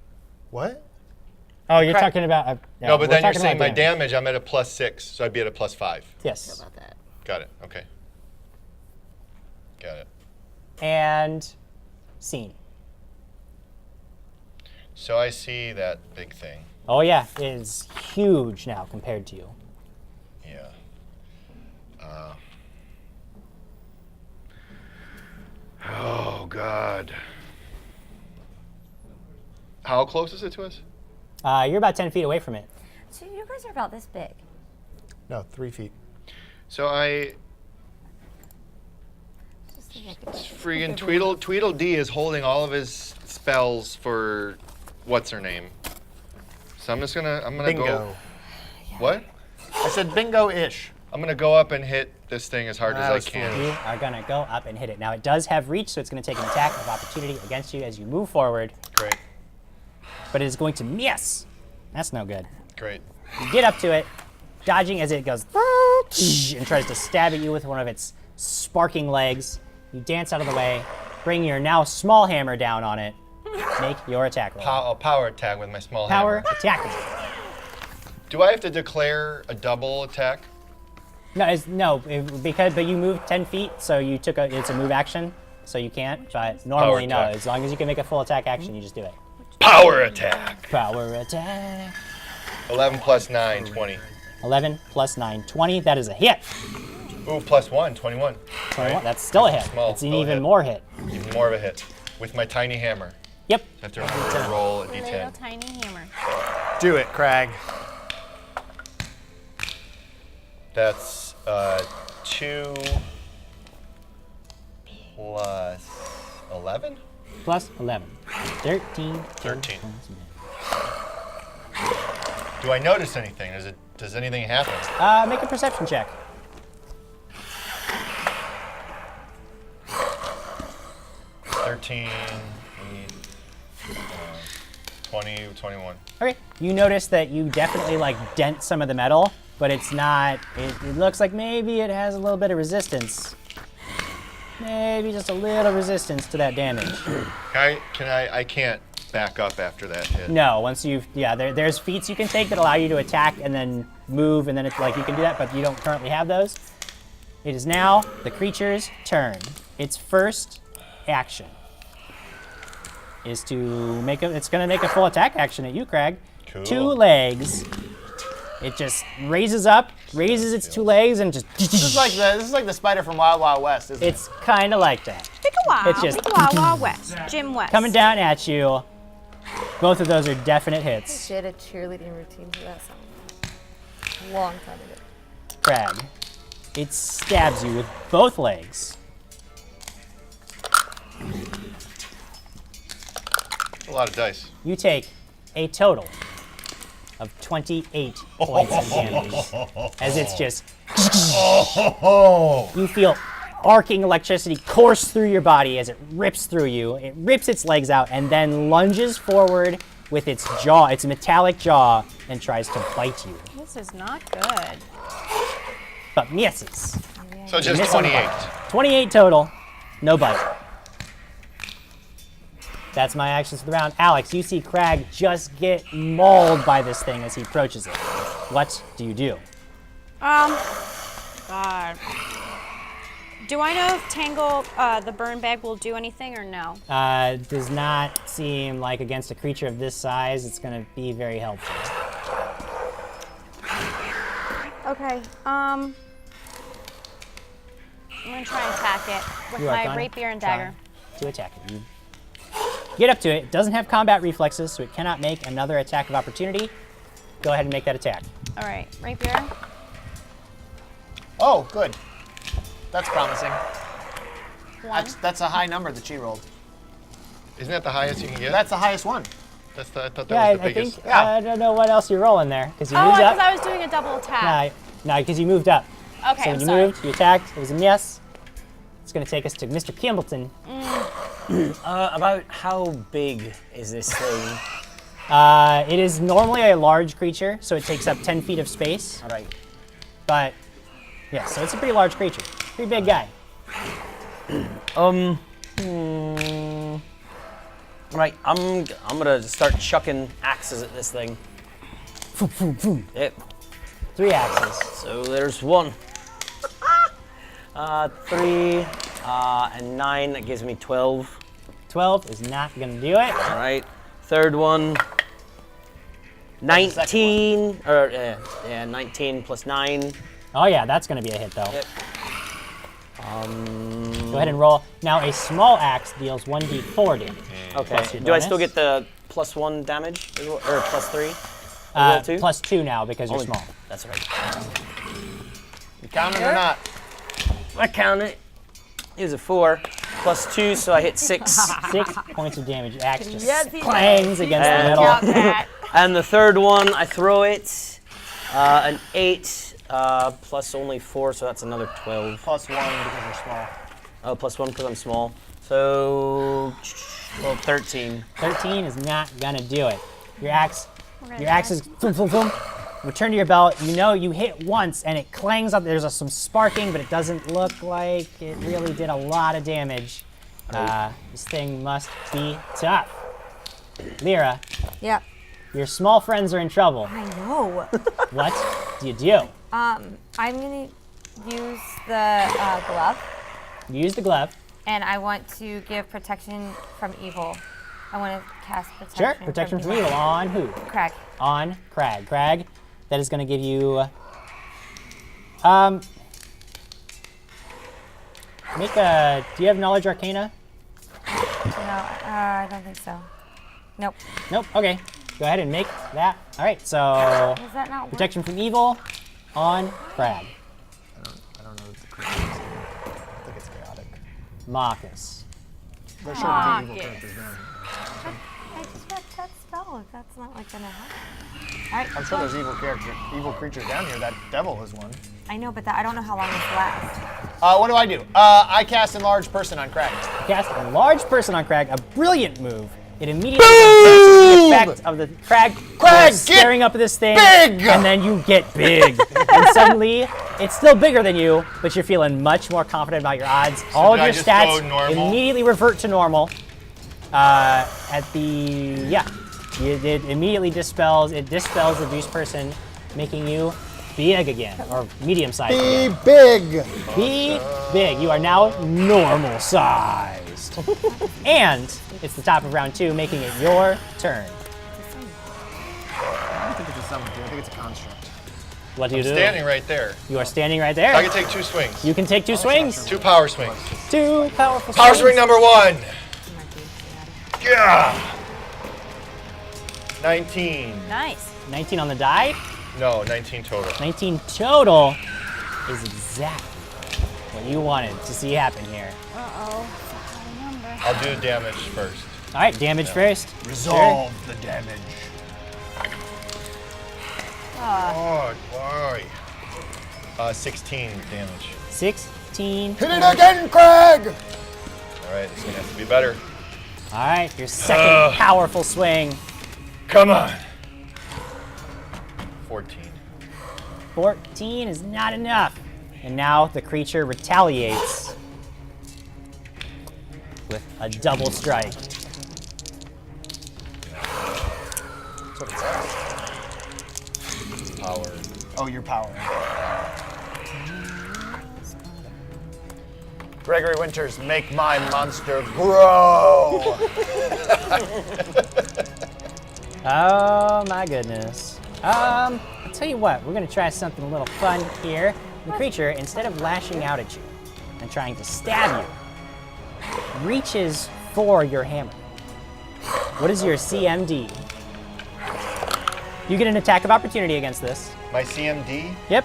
Speaker 2: What?
Speaker 1: Oh, you're talking about.
Speaker 5: No, but
Speaker 1: we're
Speaker 5: then you're
Speaker 1: talking
Speaker 5: saying
Speaker 1: about
Speaker 5: my damage, I'm at a plus 6, so I'd be at a plus 5.
Speaker 1: Yes.
Speaker 5: Got it. Okay. Got it.
Speaker 1: And scene.
Speaker 5: So I see that big thing.
Speaker 1: Oh yeah, it is huge now compared to you.
Speaker 5: Yeah. Oh God. How close is it to us?
Speaker 1: You're about 10 feet away from it.
Speaker 7: So you guys are about this big.
Speaker 2: No, 3 feet.
Speaker 5: So I. Friggin' Tweedledee is holding all of his spells for what's her name. So I'm gonna
Speaker 2: Bingo.
Speaker 5: go. What?
Speaker 2: I said bingo-ish.
Speaker 5: I'm gonna go up and hit this thing as hard as I
Speaker 2: was
Speaker 5: can.
Speaker 1: You are going to go up and hit it. Now it does have reach, so it's going to take an attack of opportunity against you as you move forward,
Speaker 5: Great,
Speaker 1: but it is going to miss. That's no good.
Speaker 5: great.
Speaker 1: You get up to it, dodging as it goes, and tries to stab at you with one of its sparking legs. You dance out of the way, bring your now small hammer down on it. Make your attack roll.
Speaker 5: Power attack with my small
Speaker 1: Power
Speaker 5: hammer.
Speaker 1: attack.
Speaker 5: Do I have to declare a double attack?
Speaker 1: But you moved 10 feet, so it's a move action, so you can't. But normally, no.
Speaker 5: attack.
Speaker 1: As long as you can make a full attack action, you just do it.
Speaker 5: Power attack.
Speaker 1: Power attack.
Speaker 5: 11 plus 9, 20.
Speaker 1: 11 plus 9, 20. That is a hit.
Speaker 5: Ooh, plus 1, 21.
Speaker 1: 21. That's still a hit.
Speaker 5: Small,
Speaker 1: It's an
Speaker 5: still a
Speaker 1: even
Speaker 5: hit.
Speaker 1: more hit.
Speaker 5: Even more of a hit. With my tiny hammer.
Speaker 1: Yep.
Speaker 5: I have to remember to roll a
Speaker 6: Little
Speaker 5: d10.
Speaker 6: tiny hammer.
Speaker 2: Do it, Krag.
Speaker 5: That's 2 plus 11?
Speaker 1: Plus 11. 13.
Speaker 5: 13. Do I notice anything? Does anything happen?
Speaker 1: Make a perception check.
Speaker 5: 13, 20, 21.
Speaker 1: Okay. You notice that you definitely dent some of the metal, but it's not. It looks like maybe it has a little bit of resistance. Maybe just a little resistance to that damage.
Speaker 5: I can't back up after that hit.
Speaker 1: No, once there's feats you can take that allow you to attack and then move, and then it's you can do that, but you don't currently have those. It is now the creature's turn. Its first action is to it's going to make a full attack action at you, Krag.
Speaker 5: Cool.
Speaker 1: 2 legs. It just raises its 2 legs, and just.
Speaker 2: This is like the spider from Wild Wild West, isn't it?
Speaker 1: It's kind of like that.
Speaker 6: Pick a wild.
Speaker 1: It's just-
Speaker 6: Pick a wild, wild west. Jim West.
Speaker 1: Coming down at you. Both of those are definite hits.
Speaker 3: Did a cheerleading routine for that song. Long time ago.
Speaker 1: Krag. It stabs you with both legs.
Speaker 5: A lot of dice.
Speaker 1: You take a total of 28 points of damage as it's just. You feel arcing electricity course through your body as it rips through you. It rips its legs out and then lunges forward with its jaw, its metallic jaw, and tries to bite you.
Speaker 6: This is not good.
Speaker 1: But misses.
Speaker 5: So just
Speaker 1: Miss on the
Speaker 5: 28.
Speaker 1: bite. 28 total. No bite. That's my actions for the round. Alex, you see Krag just get mauled by this thing as he approaches it. What do you do?
Speaker 6: God. Do I know if Tangle, the burn bag, will do anything or no?
Speaker 1: Does not seem like against a creature of this size, it's going to be very helpful.
Speaker 6: Okay. I'm gonna try and attack it with
Speaker 1: You are
Speaker 6: my
Speaker 1: gonna
Speaker 6: rapier and
Speaker 1: try
Speaker 6: dagger.
Speaker 1: to attack it. You get up to it. It doesn't have combat reflexes, so it cannot make another attack of opportunity. Go ahead and make that attack.
Speaker 6: All right, rapier.
Speaker 2: Oh, good. That's promising.
Speaker 6: 1.
Speaker 2: That's a high number that she rolled.
Speaker 5: Isn't that the highest you can get?
Speaker 2: That's the highest one.
Speaker 5: I thought that
Speaker 1: Yeah,
Speaker 5: was the
Speaker 1: I
Speaker 5: biggest.
Speaker 1: think,
Speaker 2: Yeah.
Speaker 1: I don't know what else you're rolling there, because you
Speaker 6: Oh,
Speaker 1: moved
Speaker 6: because
Speaker 1: up.
Speaker 6: I was doing a double attack.
Speaker 1: No, because you moved up.
Speaker 6: Okay,
Speaker 1: So
Speaker 6: I'm
Speaker 1: when you
Speaker 6: sorry.
Speaker 1: moved, you attacked, it was a miss. It's going to take us to Mr. Kimbleton.
Speaker 4: About how big is this thing?
Speaker 1: It is normally a large creature, so it takes up 10 feet of space.
Speaker 4: All right.
Speaker 1: But, yeah, so it's a pretty large creature. Pretty big guy.
Speaker 4: Right, I'm gonna start chucking axes at this thing. Yep.
Speaker 1: 3 axes.
Speaker 4: So there's 1. 3 and 9. That gives me 12.
Speaker 1: 12 is not going to do it.
Speaker 4: All right. Third one. 19. Or 19 plus 9.
Speaker 1: Oh, yeah, that's going to be a hit, though.
Speaker 4: Yep.
Speaker 1: Go ahead and roll. Now, a small axe deals 1d4 damage.
Speaker 4: Okay.
Speaker 1: Plus your
Speaker 4: Do I still
Speaker 1: bonus.
Speaker 4: get the +1 damage or +3? Roll 2?
Speaker 1: Plus 2 now because you're
Speaker 4: Only-
Speaker 1: small.
Speaker 4: That's right.
Speaker 2: You count it or not?
Speaker 4: I count it. It was a 4 plus 2, so I hit 6.
Speaker 1: 6 points of damage. Axe just
Speaker 3: Yes, he
Speaker 1: clangs against the
Speaker 4: And-
Speaker 1: metal.
Speaker 6: Count that.
Speaker 4: And the third one, I throw it. An 8 plus only 4, so that's another 12.
Speaker 2: +1 because you're small.
Speaker 4: Oh, +1 because I'm small. So, well, 13.
Speaker 1: 13 is not going to do it. Your axe
Speaker 6: gonna
Speaker 1: is boom, boom, boom. return to your belt. You know you hit once and it clangs up. There's some sparking, but it doesn't look like it really did a lot of damage. This thing must be tough. Lyra,
Speaker 3: Yep.
Speaker 1: your small friends are in trouble.
Speaker 3: I know.
Speaker 1: What do you do?
Speaker 3: I'm gonna use the glove,
Speaker 1: You use the glove.
Speaker 3: and I want to give protection from evil. I want to cast protection.
Speaker 1: Sure. Protection from evil on who?
Speaker 3: Krag.
Speaker 1: On Krag. Krag, that is going to give you. Make a. Do you have Knowledge Arcana?
Speaker 3: No, I don't think so. Nope.
Speaker 1: Nope. Okay. Go ahead and make that. All right. So
Speaker 3: Does that not work?
Speaker 1: protection from evil on Krag.
Speaker 2: I don't know what the creature is. I think it's chaotic.
Speaker 1: Markus.
Speaker 2: They're sure the evil characters down.
Speaker 3: I just got that spell. If that's not like gonna help. All right.
Speaker 2: I'm sure there's evil creatures down here. That devil is one.
Speaker 3: I know, but I don't know how long this lasts.
Speaker 2: What do I do? I cast Enlarged Person on Krag.
Speaker 1: Cast a large person on Krag. A brilliant move. It immediately reverses the effect of the Krag.
Speaker 2: Krag,
Speaker 1: staring up at this thing.
Speaker 2: big!
Speaker 1: And then you get big. And suddenly, it's still bigger than you, but you're feeling much more confident about your odds. All of
Speaker 5: did I
Speaker 1: your
Speaker 5: just
Speaker 1: stats
Speaker 5: go normal?
Speaker 1: immediately revert to normal. It immediately dispels the Beast Person, making you big again, or medium-sized again.
Speaker 2: Big!
Speaker 1: Be big. You are now normal-sized. And it's the top of round 2, making it your turn.
Speaker 2: I don't think it's a summon, dude. I think it's a construct.
Speaker 1: What do you do?
Speaker 5: Standing right there.
Speaker 1: You are standing right there.
Speaker 5: I can take 2 swings.
Speaker 1: You can take 2 swings.
Speaker 5: 2 power swings.
Speaker 1: 2 powerful
Speaker 5: Power
Speaker 1: swings.
Speaker 5: swing number 1. Yeah. 19.
Speaker 6: Nice.
Speaker 1: 19 on the die.
Speaker 5: No, 19 total.
Speaker 1: 19 total is exactly what you wanted to see happen here.
Speaker 5: I'll do the damage first.
Speaker 1: All right, damage first.
Speaker 2: Resolve the damage.
Speaker 5: Oh, why? 16 damage.
Speaker 1: 16.
Speaker 2: Hit it again, Krag!
Speaker 5: All right, it's gonna have to be better.
Speaker 1: All right, your second powerful swing.
Speaker 5: Come on. 14.
Speaker 1: 14 is not enough. And now the creature retaliates with a double strike.
Speaker 2: That's what it says.
Speaker 5: Power.
Speaker 2: Oh, your power. Gregory Winters, make my monster grow!
Speaker 1: Oh my goodness. I'll tell you what, we're gonna try something a little fun here. The creature, instead of lashing out at you and trying to stab you, reaches for your hammer. What is your CMD? You get an attack of opportunity against this.
Speaker 5: My CMD
Speaker 1: Yep.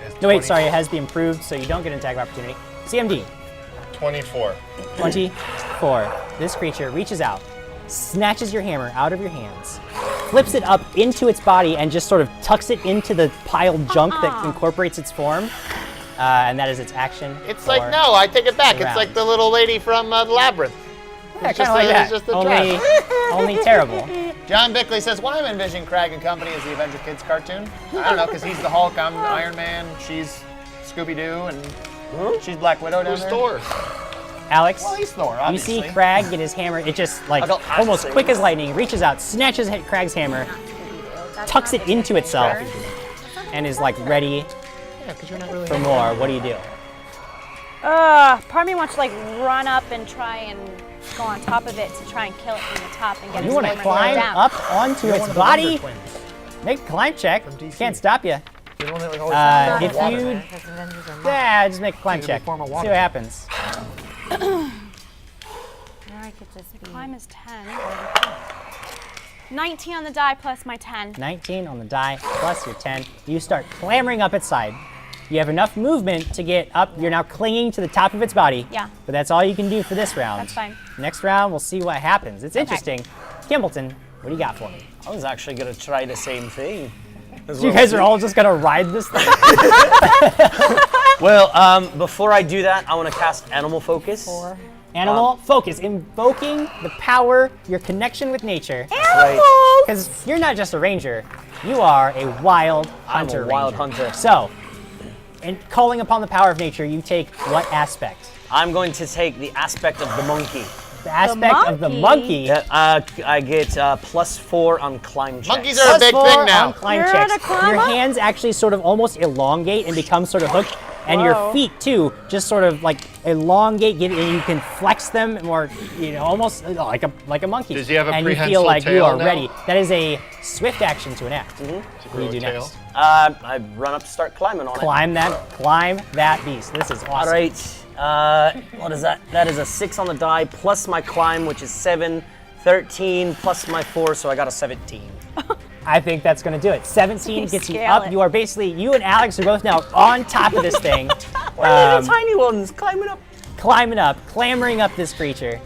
Speaker 5: is
Speaker 1: No, wait,
Speaker 5: 20
Speaker 1: sorry, it has the improved, so you don't get an attack of opportunity. CMD,
Speaker 5: 24.
Speaker 1: 24. This creature reaches out, snatches your hammer out of your hands, flips it up into its body, and just sort of tucks it into the piled junk that incorporates its form. And that is its action.
Speaker 2: It's like, no, I take it back. It's
Speaker 1: round.
Speaker 2: like the little lady from the Labyrinth.
Speaker 1: Yeah,
Speaker 2: It's
Speaker 1: kind
Speaker 2: just
Speaker 1: of like
Speaker 2: a-
Speaker 1: that.
Speaker 2: it's just a
Speaker 1: only,
Speaker 2: trap.
Speaker 1: only terrible.
Speaker 2: John Bickley says, why am I envisioning Krag and Company as the Avenger Kids cartoon? I don't know, because he's the Hulk, I'm Iron Man, she's Scooby-Doo, and she's Black Widow down
Speaker 5: Who's
Speaker 2: there.
Speaker 5: Thor?
Speaker 1: Alex,
Speaker 2: Well, he's Thor,
Speaker 1: you
Speaker 2: obviously.
Speaker 1: see Krag get his hammer. It just like
Speaker 4: don't have to
Speaker 1: almost
Speaker 4: say
Speaker 1: quick as lightning reaches out, snatches Krag's hammer, tucks it into itself, and is like ready
Speaker 2: Yeah, because you're not really...
Speaker 1: for more. What do you do?
Speaker 6: Part of me wants to like run up and try and go on top of it to try and kill it from the top and get
Speaker 1: You
Speaker 6: its
Speaker 1: want to
Speaker 6: hammer
Speaker 1: climb
Speaker 6: down.
Speaker 1: up onto
Speaker 2: You're
Speaker 1: its
Speaker 2: one of the
Speaker 1: body?
Speaker 2: Wonder Twins.
Speaker 1: Make a climb check.
Speaker 2: DC.
Speaker 1: Can't stop you.
Speaker 2: You're the one that always
Speaker 1: If
Speaker 2: water.
Speaker 1: you,
Speaker 3: Because Avengers are not.
Speaker 1: yeah, just make a climb
Speaker 2: It's gonna
Speaker 1: check.
Speaker 2: be form of
Speaker 1: See
Speaker 2: water.
Speaker 1: what happens.
Speaker 3: Or I could just be.
Speaker 6: Climb is 10. 19 on the die plus my 10.
Speaker 1: 19 on the die plus your 10. You start clambering up its side. You have enough movement to get up. You're now clinging to the top of its body.
Speaker 6: Yeah.
Speaker 1: But that's all you can do for this round.
Speaker 6: That's fine.
Speaker 1: Next round, we'll see what happens. It's interesting. Kimbleton, what do you got for me?
Speaker 4: I was actually gonna try the same thing.
Speaker 1: You guys are all just gonna ride this thing?
Speaker 4: Well, before I do that, I want to cast Animal Focus.
Speaker 1: Animal, focus. Invoking the power, your connection with nature.
Speaker 4: Right.
Speaker 1: Because you're not just a ranger, you are a wild
Speaker 4: I'm
Speaker 1: hunter.
Speaker 4: a wild
Speaker 1: ranger.
Speaker 4: hunter.
Speaker 1: So, in calling upon the power of nature, you take what aspect?
Speaker 4: I'm going to take the aspect of the monkey.
Speaker 1: The aspect of the monkey.
Speaker 4: I get +4 on climb checks.
Speaker 2: Monkeys are a big
Speaker 1: +4
Speaker 2: thing now.
Speaker 1: on climb
Speaker 6: You're
Speaker 1: checks.
Speaker 6: the climber?
Speaker 1: Your hands actually sort of almost elongate and become sort of hooked, and your
Speaker 6: Whoa.
Speaker 1: feet too just sort of like elongate, and you can flex them more, almost like a monkey.
Speaker 5: Does he have a
Speaker 1: and you feel
Speaker 5: prehensile
Speaker 1: like you
Speaker 5: tail
Speaker 1: are
Speaker 5: now?
Speaker 1: ready. That is a swift action to enact. What do you do
Speaker 5: tail?
Speaker 1: next?
Speaker 4: I run up to start climbing on it.
Speaker 1: Climb that beast. This is awesome.
Speaker 4: All right. What is that? That is a 6 on the die plus my climb, which is 7, 13 plus my 4, so I got a 17.
Speaker 1: I think that's going to do it. 17 gets you
Speaker 6: Scale
Speaker 1: up.
Speaker 6: it.
Speaker 1: You are basically, you and Alex are both now on top of this thing.
Speaker 4: Little tiny ones climbing up.
Speaker 1: Clambering up this creature.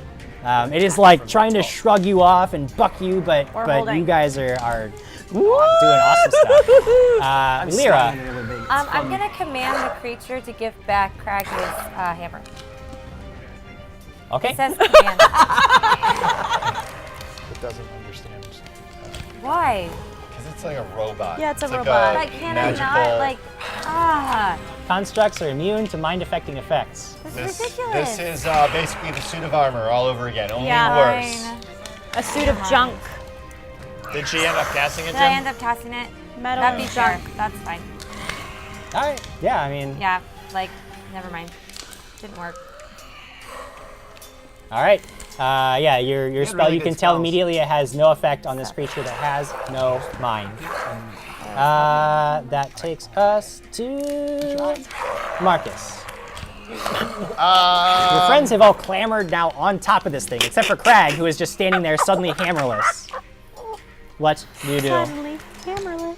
Speaker 1: It is like trying to shrug you off and buck you, but
Speaker 6: holding.
Speaker 1: you guys are doing awesome stuff. Lyra,
Speaker 3: I'm gonna command the creature to give back Krag his hammer.
Speaker 1: okay.
Speaker 3: It says command.
Speaker 2: It doesn't understand.
Speaker 3: Why?
Speaker 5: Because it's like a robot.
Speaker 6: Yeah, it's a
Speaker 5: like
Speaker 6: robot.
Speaker 3: But can I
Speaker 5: magical-
Speaker 3: not like?
Speaker 1: Constructs are immune to mind-affecting effects.
Speaker 3: This is ridiculous.
Speaker 5: This is basically the suit of armor all over again, only
Speaker 6: Yeah.
Speaker 5: worse.
Speaker 6: A suit of junk.
Speaker 2: Did she end up casting it,
Speaker 3: Did I
Speaker 2: Jim?
Speaker 3: end up tossing it?
Speaker 6: Metal
Speaker 3: That'd be
Speaker 6: and
Speaker 3: fair.
Speaker 6: junk.
Speaker 3: That's fine.
Speaker 1: All right. Yeah, I mean,
Speaker 3: Yeah, like, never mind. Didn't work.
Speaker 1: all right. Yeah, your spell,
Speaker 2: really
Speaker 1: you
Speaker 2: good
Speaker 1: can tell
Speaker 2: spells.
Speaker 1: immediately it has no effect on this creature that has no mind. That takes us to Marcus. Your friends have all clambered now on top of this thing, except for Krag, who is just standing there suddenly hammerless. What do you do?
Speaker 6: Suddenly hammerless.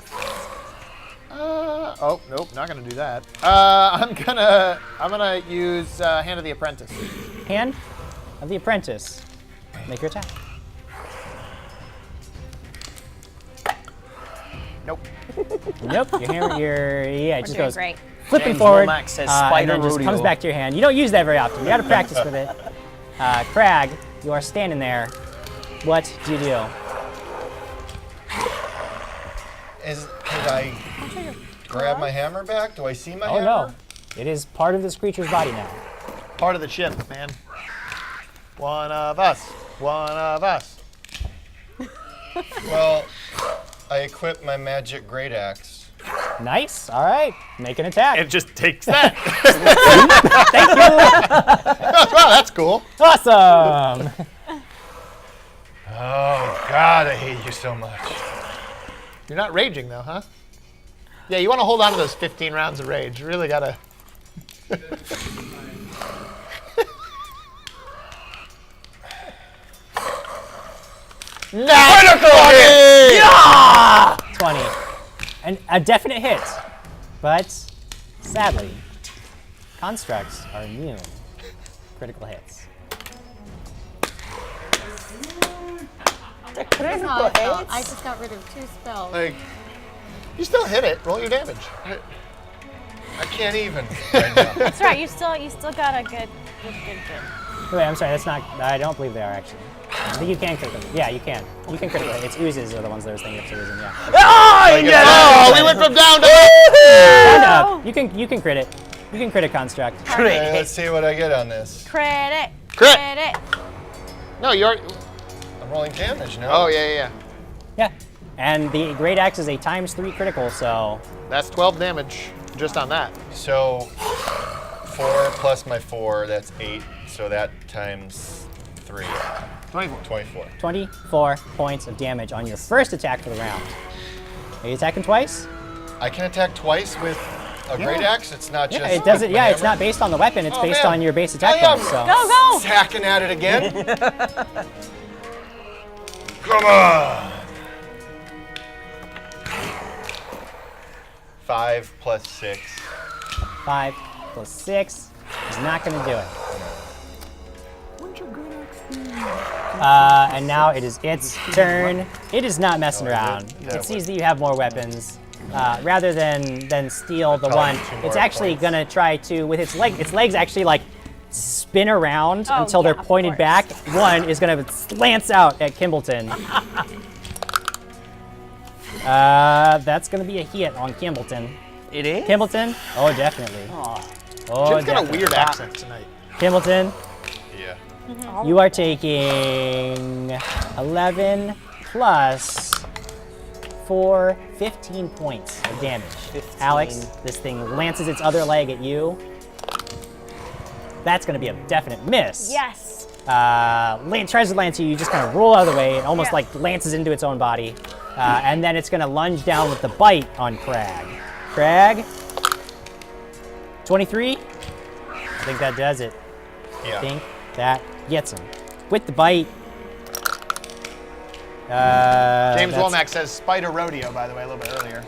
Speaker 2: Oh, nope, not gonna do that. I'm gonna use Hand of the Apprentice.
Speaker 1: Hand of the Apprentice. Make your attack.
Speaker 2: Nope.
Speaker 1: Nope. Your hammer. It just
Speaker 6: doing
Speaker 1: goes
Speaker 6: great.
Speaker 1: flipping
Speaker 4: James
Speaker 1: forward,
Speaker 4: Womack says
Speaker 1: and
Speaker 4: spider
Speaker 1: then just
Speaker 4: rodeo.
Speaker 1: comes back to your hand. You don't use that very often. You got to practice with it. Krag, you are standing there. What do you do?
Speaker 5: Could I grab my hammer back? Do I see my
Speaker 1: Oh
Speaker 5: hammer?
Speaker 1: no, it is part of this creature's body now.
Speaker 2: Part of the chip, man. One of us. One of us.
Speaker 5: Well, I equip my magic great axe.
Speaker 1: Nice. All right, make an attack.
Speaker 2: It just takes that.
Speaker 1: Thank you.
Speaker 2: Wow, that's cool.
Speaker 1: Awesome.
Speaker 5: Oh God, I hate you so much.
Speaker 2: You're not raging though, huh? Yeah, you want to hold on to those 15 rounds of rage. You really gotta.
Speaker 5: Critical hit!
Speaker 1: 20. And a definite hit, but sadly, constructs are immune. Critical hits.
Speaker 7: I just got rid of 2 spells.
Speaker 5: Like,
Speaker 2: You still hit it. Roll your damage.
Speaker 5: I can't even right now.
Speaker 6: That's right. You still got a good.
Speaker 1: Wait, I'm sorry. That's not. I don't believe they are actually. I think you can critical. Yeah, you can. You can critical. It's oozes are the ones that I was thinking of oozing. Yeah.
Speaker 2: Oh, we went from down to
Speaker 1: And up. You can crit it. You can crit a construct.
Speaker 5: Okay, let's see what I get on this.
Speaker 6: Credit.
Speaker 2: Crit.
Speaker 6: Credit.
Speaker 2: No, you're.
Speaker 5: I'm rolling damage now.
Speaker 2: Oh, yeah.
Speaker 1: Yeah. And the great axe is a ×3 critical, so
Speaker 2: That's 12 damage just on that.
Speaker 5: So 4 plus my 4, that's 8. So that times 3.
Speaker 2: 24.
Speaker 5: 24.
Speaker 1: 24 points of damage on your first attack for the round. Are you attacking twice?
Speaker 5: I can attack twice with a great axe. It's not just.
Speaker 1: Yeah, it doesn't.
Speaker 5: my
Speaker 1: Yeah, it's
Speaker 5: hammer?
Speaker 1: not based on the weapon. It's
Speaker 5: Oh,
Speaker 1: based
Speaker 5: man.
Speaker 1: on your base attack
Speaker 5: I am
Speaker 1: bonus. So.
Speaker 6: Go.
Speaker 5: Hacking at it again. Come on. 5 plus 6.
Speaker 1: 5 plus 6 is not going to do it. And now it is its turn. It is not messing around. It sees that you have more weapons. Rather than steal the
Speaker 5: Probably
Speaker 1: one,
Speaker 5: 2 more
Speaker 1: it's actually
Speaker 5: points.
Speaker 1: gonna try to with its legs actually like spin around
Speaker 6: Oh,
Speaker 1: until they're
Speaker 6: yeah, of
Speaker 1: pointed
Speaker 6: course.
Speaker 1: back. One is going to lance out at Kimbleton. That's going to be a hit on Kimbleton.
Speaker 4: It is?
Speaker 1: Kimbleton? Oh, definitely.
Speaker 4: Oh,
Speaker 1: Oh,
Speaker 2: Jim's got a
Speaker 1: definitely.
Speaker 2: weird accent tonight.
Speaker 1: Kimbleton,
Speaker 5: Yeah.
Speaker 1: you are taking 11 plus 4, 15 points of damage.
Speaker 4: 15.
Speaker 1: Alex, this thing lances its other leg at you. That's going to be a definite miss.
Speaker 6: Yes.
Speaker 1: Tries to lance you, you just kind of roll out of the way. It almost
Speaker 6: Yeah.
Speaker 1: like lances into its own body. And then it's going to lunge down with the bite on Krag. Krag, 23. I think that does it.
Speaker 5: Yeah.
Speaker 1: I think that gets him. With the bite.
Speaker 2: James
Speaker 1: that's
Speaker 2: Womack says Spider Rodeo, by the way, a little bit earlier.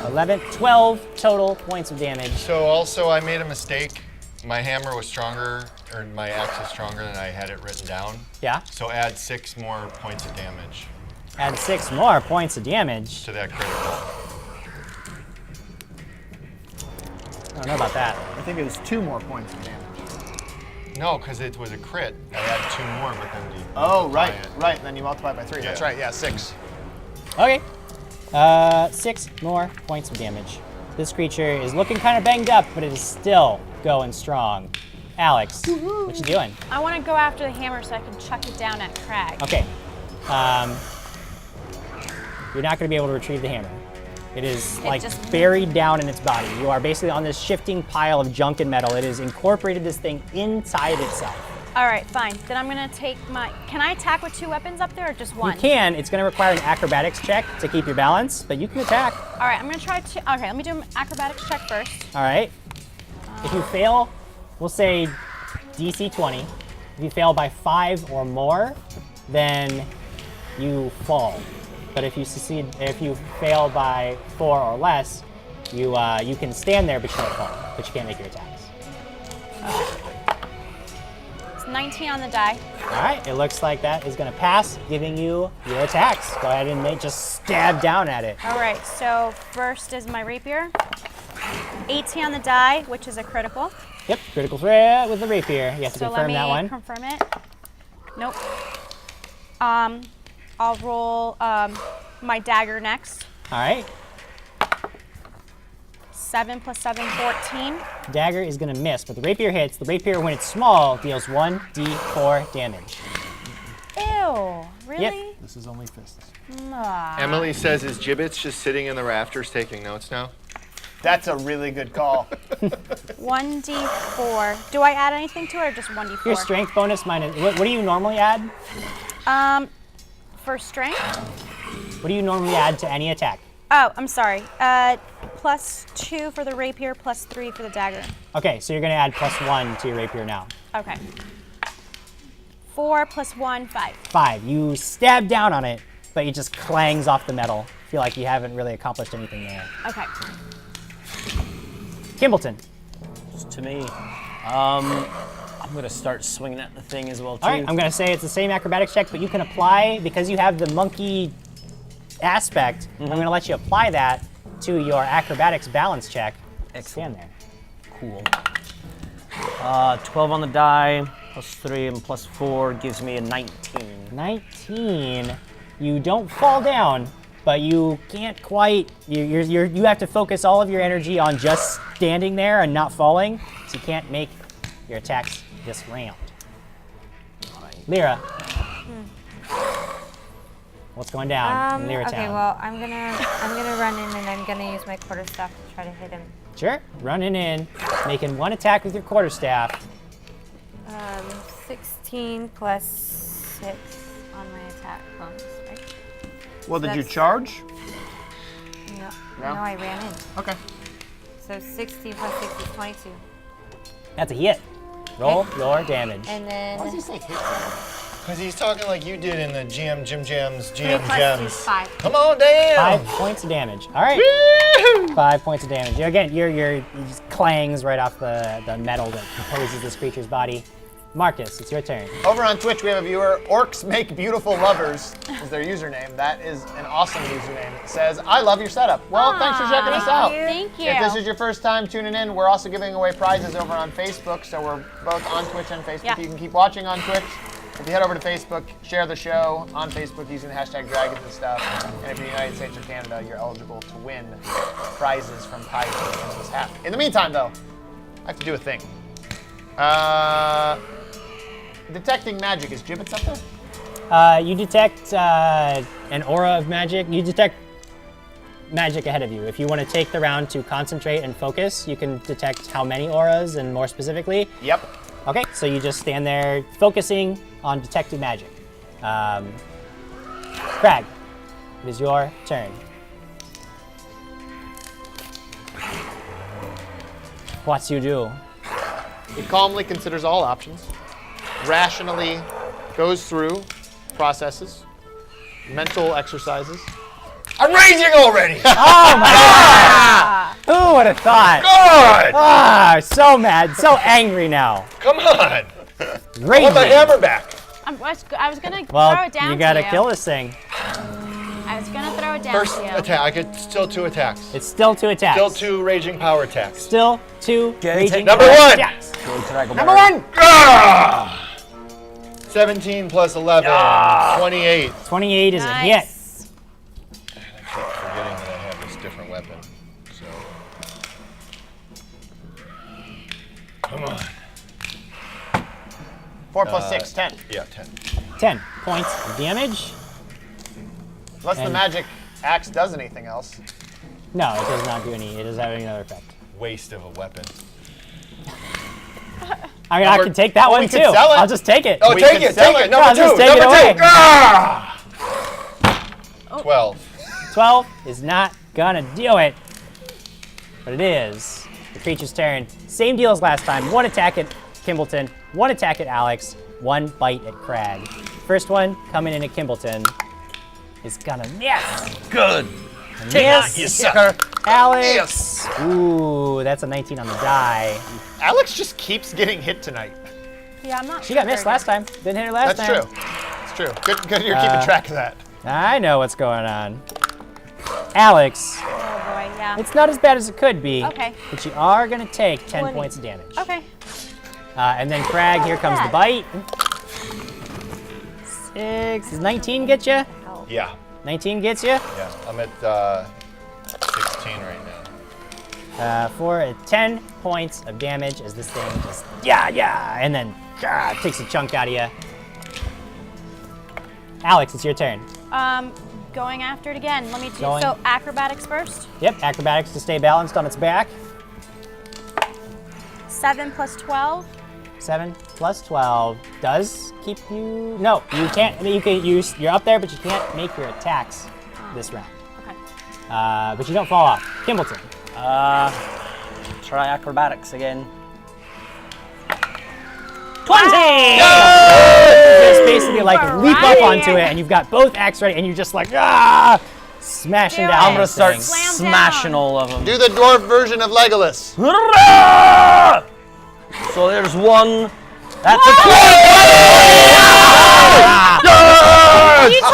Speaker 1: 11, 12 total points of damage.
Speaker 5: So also, I made a mistake. My hammer was stronger, or my axe is stronger than I had it written down.
Speaker 1: Yeah.
Speaker 5: So add 6 more points of damage
Speaker 1: Add 6 more points of damage.
Speaker 5: to that critical.
Speaker 1: I don't know about that.
Speaker 2: I think it was 2 more points of damage.
Speaker 5: No, because it was a crit. I had 2 more, but then you
Speaker 2: Oh,
Speaker 5: multiply
Speaker 2: right,
Speaker 5: it.
Speaker 2: right. And then you multiply by 3. That's
Speaker 5: Yeah.
Speaker 2: right, yeah, 6.
Speaker 1: Okay. 6 more points of damage. This creature is looking kind of banged up, but it is still going strong. Alex, what you doing?
Speaker 6: I want to go after the hammer so I can chuck it down at Krag.
Speaker 1: Okay. You're not going to be able to retrieve the hammer. It is like
Speaker 6: just-
Speaker 1: buried down in its body. You are basically on this shifting pile of junk and metal. It has incorporated this thing inside itself.
Speaker 6: All right, fine. Then I'm going to take my... Can I attack with 2 weapons up there or just one?
Speaker 1: You can. It's going to require an acrobatics check to keep your balance, but you can attack.
Speaker 6: All right, I'm going to try to... Okay, let me do an acrobatics check first.
Speaker 1: All right. If you fail, we'll say DC 20. If you fail by 5 or more, then you fall. But if you succeed, if you fail by 4 or less, you can stand there, but you can't fall. But you can't make your attacks.
Speaker 6: It's 19 on the die.
Speaker 1: All right. It looks like that is going to pass, giving you your attacks. Go ahead and just stab down at it.
Speaker 6: All right, so first is my rapier. 18 on the die, which is a critical.
Speaker 1: Yep. Critical threat with the rapier. You have to
Speaker 6: So let
Speaker 1: confirm
Speaker 6: me
Speaker 1: that one.
Speaker 6: confirm it. Nope. I'll roll my dagger next.
Speaker 1: All right.
Speaker 6: 7 plus 7, 14.
Speaker 1: Dagger is going to miss, but the rapier hits. The rapier, when it's small, deals 1d4 damage.
Speaker 6: Ew, really?
Speaker 2: This is only fists.
Speaker 5: Emily says, is Gibbets just sitting in the rafters taking notes now?
Speaker 2: That's a really good call.
Speaker 6: 1d4. Do I add anything to it or just 1d4?
Speaker 1: Your strength bonus minus. What do you normally add?
Speaker 6: For strength?
Speaker 1: What do you normally add to any attack?
Speaker 6: Oh, I'm sorry. Plus 2 for the rapier, plus 3 for the dagger.
Speaker 1: Okay, so you're going to add +1 to your rapier now.
Speaker 6: Okay. 4 plus 1, 5.
Speaker 1: 5. You stab down on it, but it just clangs off the metal. Feel like you haven't really accomplished anything there.
Speaker 6: Okay.
Speaker 1: Kimbleton.
Speaker 4: Just to me. I'm gonna start swinging at the thing as well too.
Speaker 1: All right, I'm going to say it's the same acrobatics check, but you can apply, because you have the monkey aspect, I'm going to let you apply that to your acrobatics balance check. Stand there.
Speaker 4: Cool. 12 on the die, plus 3 and plus 4 gives me a 19.
Speaker 1: 19. You don't fall down, but you can't quite. You have to focus all of your energy on just standing there and not falling, so you can't make your attacks this round. Lyra. What's going down in Lyra
Speaker 3: Okay,
Speaker 1: Town?
Speaker 3: well, I'm gonna run in and I'm gonna use my quarterstaff to try to hit him.
Speaker 1: Sure. Running in, making 1 attack with your quarterstaff.
Speaker 3: 16 plus 6 on my attack bonus, right?
Speaker 2: Well, did you
Speaker 3: That's-
Speaker 2: charge?
Speaker 3: No,
Speaker 2: No?
Speaker 3: no, I ran in.
Speaker 2: Okay.
Speaker 3: So 16 plus 6 is 22.
Speaker 1: That's a hit. Roll your damage.
Speaker 3: And then
Speaker 2: Why does he say hit?
Speaker 5: Because he's talking like you did in the GM Jim Jams,
Speaker 3: 3
Speaker 5: GM
Speaker 3: plus 2 is
Speaker 5: Gems.
Speaker 3: 5.
Speaker 5: Come on down!
Speaker 1: 5 points of damage. All right. 5 points of damage. Again, it just clangs right off the metal that composes this creature's body. Marcus, it's your turn.
Speaker 2: Over on Twitch, we have a viewer. Orcs Make Beautiful Lovers is their username. That is an awesome username. It says, I love your setup. Well, thanks for checking us out.
Speaker 6: Thank you.
Speaker 2: If this is your first time tuning in, we're also giving away prizes over on Facebook. So we're both on Twitch and Facebook.
Speaker 6: Yeah.
Speaker 2: You can keep watching on Twitch. If you head over to Facebook, share the show on Facebook using the hashtag dragons and stuff. And if you're in the United States or Canada, you're eligible to win prizes from Pie and this hat. In the meantime, though, I have to do a thing. Detecting magic. Is Gibbets up there?
Speaker 1: You detect an aura of magic. You detect magic ahead of you. If you want to take the round to concentrate and focus, you can detect how many auras and more specifically.
Speaker 2: Yep.
Speaker 1: Okay, so you just stand there focusing on detecting magic. Krag, it is your turn. What you do?
Speaker 2: It calmly considers all options, rationally goes through processes, mental exercises.
Speaker 5: I'm raging already!
Speaker 1: Oh my God! Who would have thought?
Speaker 5: God!
Speaker 1: Ah, so mad, so angry now.
Speaker 5: Come on! I
Speaker 1: Raging.
Speaker 5: want my hammer back.
Speaker 6: I was gonna throw
Speaker 1: Well,
Speaker 6: it down
Speaker 1: you gotta
Speaker 6: to you.
Speaker 1: kill this thing.
Speaker 6: I was gonna throw it down
Speaker 5: First
Speaker 6: to you.
Speaker 5: attack. I get still 2 attacks.
Speaker 1: It's still 2 attacks.
Speaker 5: Still 2 raging power attacks.
Speaker 1: Still 2
Speaker 4: Okay,
Speaker 1: raging
Speaker 5: number 1.
Speaker 1: attacks.
Speaker 2: Number 1!
Speaker 5: Ah! 17 plus 11, 28.
Speaker 1: 28 is a hit.
Speaker 6: Nice.
Speaker 5: I keep forgetting that I have this different weapon. So, come on.
Speaker 2: 4 plus 6, 10.
Speaker 5: Yeah, 10.
Speaker 1: 10 points of damage.
Speaker 2: Unless the
Speaker 1: And-
Speaker 2: magic axe does anything else.
Speaker 1: No, it does not do any. It doesn't have any other effect.
Speaker 5: Waste of a weapon.
Speaker 1: I mean, I can take that
Speaker 2: well,
Speaker 1: one
Speaker 2: we
Speaker 1: too.
Speaker 2: could sell it.
Speaker 1: I'll just take it.
Speaker 5: Oh,
Speaker 2: We
Speaker 5: take
Speaker 2: can
Speaker 5: it,
Speaker 2: sell
Speaker 5: take
Speaker 2: it.
Speaker 5: it.
Speaker 1: No,
Speaker 5: Number
Speaker 1: just
Speaker 5: 2,
Speaker 1: take it
Speaker 5: number
Speaker 1: away.
Speaker 5: 2. Ah! 12.
Speaker 1: 12 is not gonna do it. But it is the creature's turn. Same deal as last time. 1 attack at Kimbleton, 1 attack at Alex, 1 bite at Krag. First one coming in at Kimbleton is gonna miss.
Speaker 4: Good.
Speaker 1: Take
Speaker 4: that, you sucker.
Speaker 1: Alex. Ooh, that's a 19 on the die.
Speaker 2: Alex just keeps getting hit tonight.
Speaker 6: Yeah, I'm not.
Speaker 1: She got missed last time. Didn't hit her last
Speaker 2: That's
Speaker 1: time.
Speaker 2: true. It's true. Good you're keeping track of that.
Speaker 1: I know what's going on. Alex,
Speaker 6: Oh boy, yeah.
Speaker 1: it's not as bad as it could be.
Speaker 6: Okay.
Speaker 1: But you are gonna take 10
Speaker 7: 20.
Speaker 1: points of damage.
Speaker 6: Okay.
Speaker 1: And then Krag, here comes the bite. 6. Does 19 get you?
Speaker 5: Yeah.
Speaker 1: 19 gets you.
Speaker 5: Yeah. I'm at 16 right now.
Speaker 1: For 10 points of damage as this thing just, and then takes a chunk out of you. Alex, it's your turn.
Speaker 6: Going after it again. Let me do
Speaker 1: Going.
Speaker 6: so. Acrobatics first.
Speaker 1: Yep, acrobatics to stay balanced on its back.
Speaker 6: 7 plus 12.
Speaker 1: 7 plus 12 does keep you. No, you can't. I mean, you can use. You're up there, but you can't make your attacks this round.
Speaker 6: Okay.
Speaker 1: But you don't fall off. Kimbleton.
Speaker 4: Try acrobatics again. 20!
Speaker 1: Just basically like leap up
Speaker 6: Alright.
Speaker 1: onto it, and you've got both axes ready, and you're just like smashing
Speaker 6: Do
Speaker 1: down.
Speaker 6: it.
Speaker 4: I'm gonna start
Speaker 6: Slam
Speaker 4: smashing
Speaker 6: down.
Speaker 4: all of them.
Speaker 2: Do the dwarf version of Legolas.
Speaker 4: So there's 1.
Speaker 6: You
Speaker 4: That's
Speaker 6: took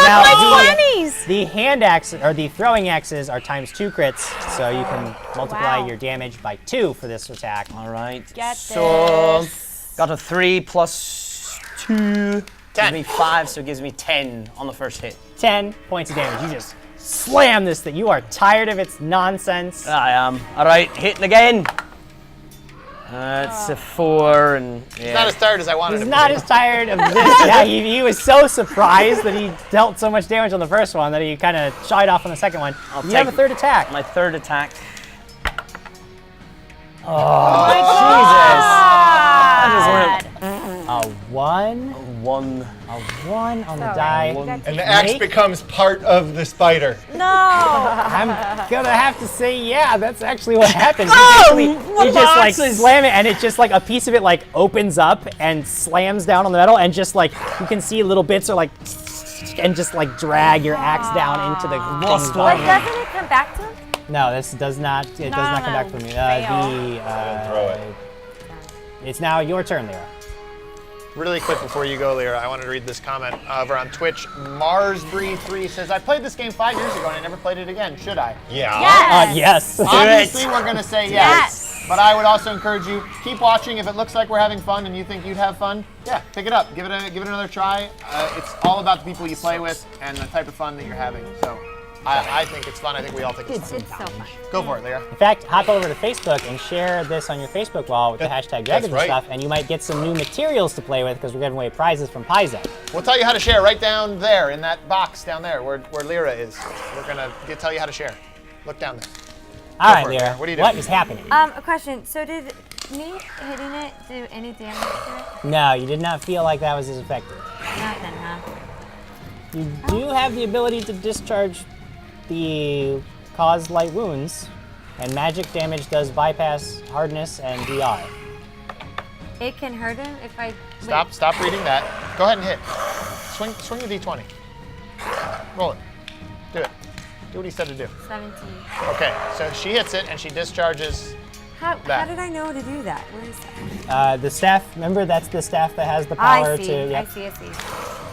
Speaker 1: Now,
Speaker 6: my 20s.
Speaker 1: The hand axe or the throwing axes are times 2 crits, so you can multiply
Speaker 6: Wow.
Speaker 1: your damage by 2 for this attack.
Speaker 4: all right.
Speaker 6: Get
Speaker 4: So
Speaker 6: this.
Speaker 4: got a 3 plus 2.
Speaker 2: 10.
Speaker 4: Gives me 5, so it gives me 10 on the first hit.
Speaker 1: 10 points of damage. You just slam this thing. You are tired of its nonsense.
Speaker 4: I am. All right, hitting again. It's a 4 and
Speaker 2: It's not as tired as I wanted
Speaker 1: He's
Speaker 2: him
Speaker 1: not
Speaker 2: to be.
Speaker 1: as tired of this. Yeah, he was so surprised that he dealt so much damage on the first one that he kind of shied off on the second one.
Speaker 4: I'll
Speaker 1: You have a
Speaker 4: take
Speaker 1: third attack.
Speaker 4: my third attack.
Speaker 6: God.
Speaker 1: A 1.
Speaker 4: 1.
Speaker 1: A 1 on the die.
Speaker 5: And the axe
Speaker 1: Make-
Speaker 5: becomes part of the spider.
Speaker 6: No.
Speaker 1: I'm gonna have to say, yeah, that's actually what happens. You
Speaker 4: what
Speaker 1: just like
Speaker 4: boxes?
Speaker 1: slam it, and it just like a piece of it like opens up and slams down on the metal, and just like you can see little bits are like, and just like drag your axe down into the
Speaker 4: Lost
Speaker 1: thing's
Speaker 4: one.
Speaker 3: But
Speaker 1: body.
Speaker 3: doesn't it come back to him?
Speaker 1: No, this does not. It does not come back from me.
Speaker 6: Fail.
Speaker 5: Throw it.
Speaker 1: It's now your turn, Lyra.
Speaker 2: Really quick before you go, Lyra, I wanted to read this comment over on Twitch. Marsbury3 says, I played this game 5 years ago and I never played it again. Should I?
Speaker 5: Yeah.
Speaker 1: Yes.
Speaker 2: Obviously, we're going to say yes. But I would also encourage you, keep watching. If it looks like we're having fun and you think you'd have fun, yeah, pick it up. Give it another try. It's all about the people you play with and the type of fun that you're having. So I think it's fun. I think we all think it's fun.
Speaker 7: It's so fun.
Speaker 2: Go for it, Lyra.
Speaker 1: In fact, hop over to Facebook and share this on your Facebook wall with the hashtag dragons
Speaker 5: right.
Speaker 1: and stuff, and you might get some new materials to play with because we're giving away prizes from Paizo.
Speaker 2: We'll tell you how to share right down there in that box down there where Lyra is. We're going to tell you how to share. Look down there.
Speaker 1: All right,
Speaker 2: for it,
Speaker 1: Lyra.
Speaker 2: what are you doing?
Speaker 1: What is happening?
Speaker 3: A question. So did me hitting it do any damage to
Speaker 1: No, you did not feel like that was as effective.
Speaker 3: it? Nothing, huh?
Speaker 1: You do have the ability to discharge the cause light wounds, and magic damage does bypass hardness and DR.
Speaker 3: It can hurt him if I.
Speaker 2: Stop reading that. Go ahead and hit. Swing the d20. Roll it. Do it. Do what he said to do.
Speaker 3: 17.
Speaker 2: Okay, so she hits it and she discharges.
Speaker 3: How
Speaker 2: That.
Speaker 3: did I know to do that? Where is that?
Speaker 1: The staff, remember that's the staff that has the
Speaker 3: I
Speaker 1: power
Speaker 3: see.
Speaker 1: to,
Speaker 3: I see.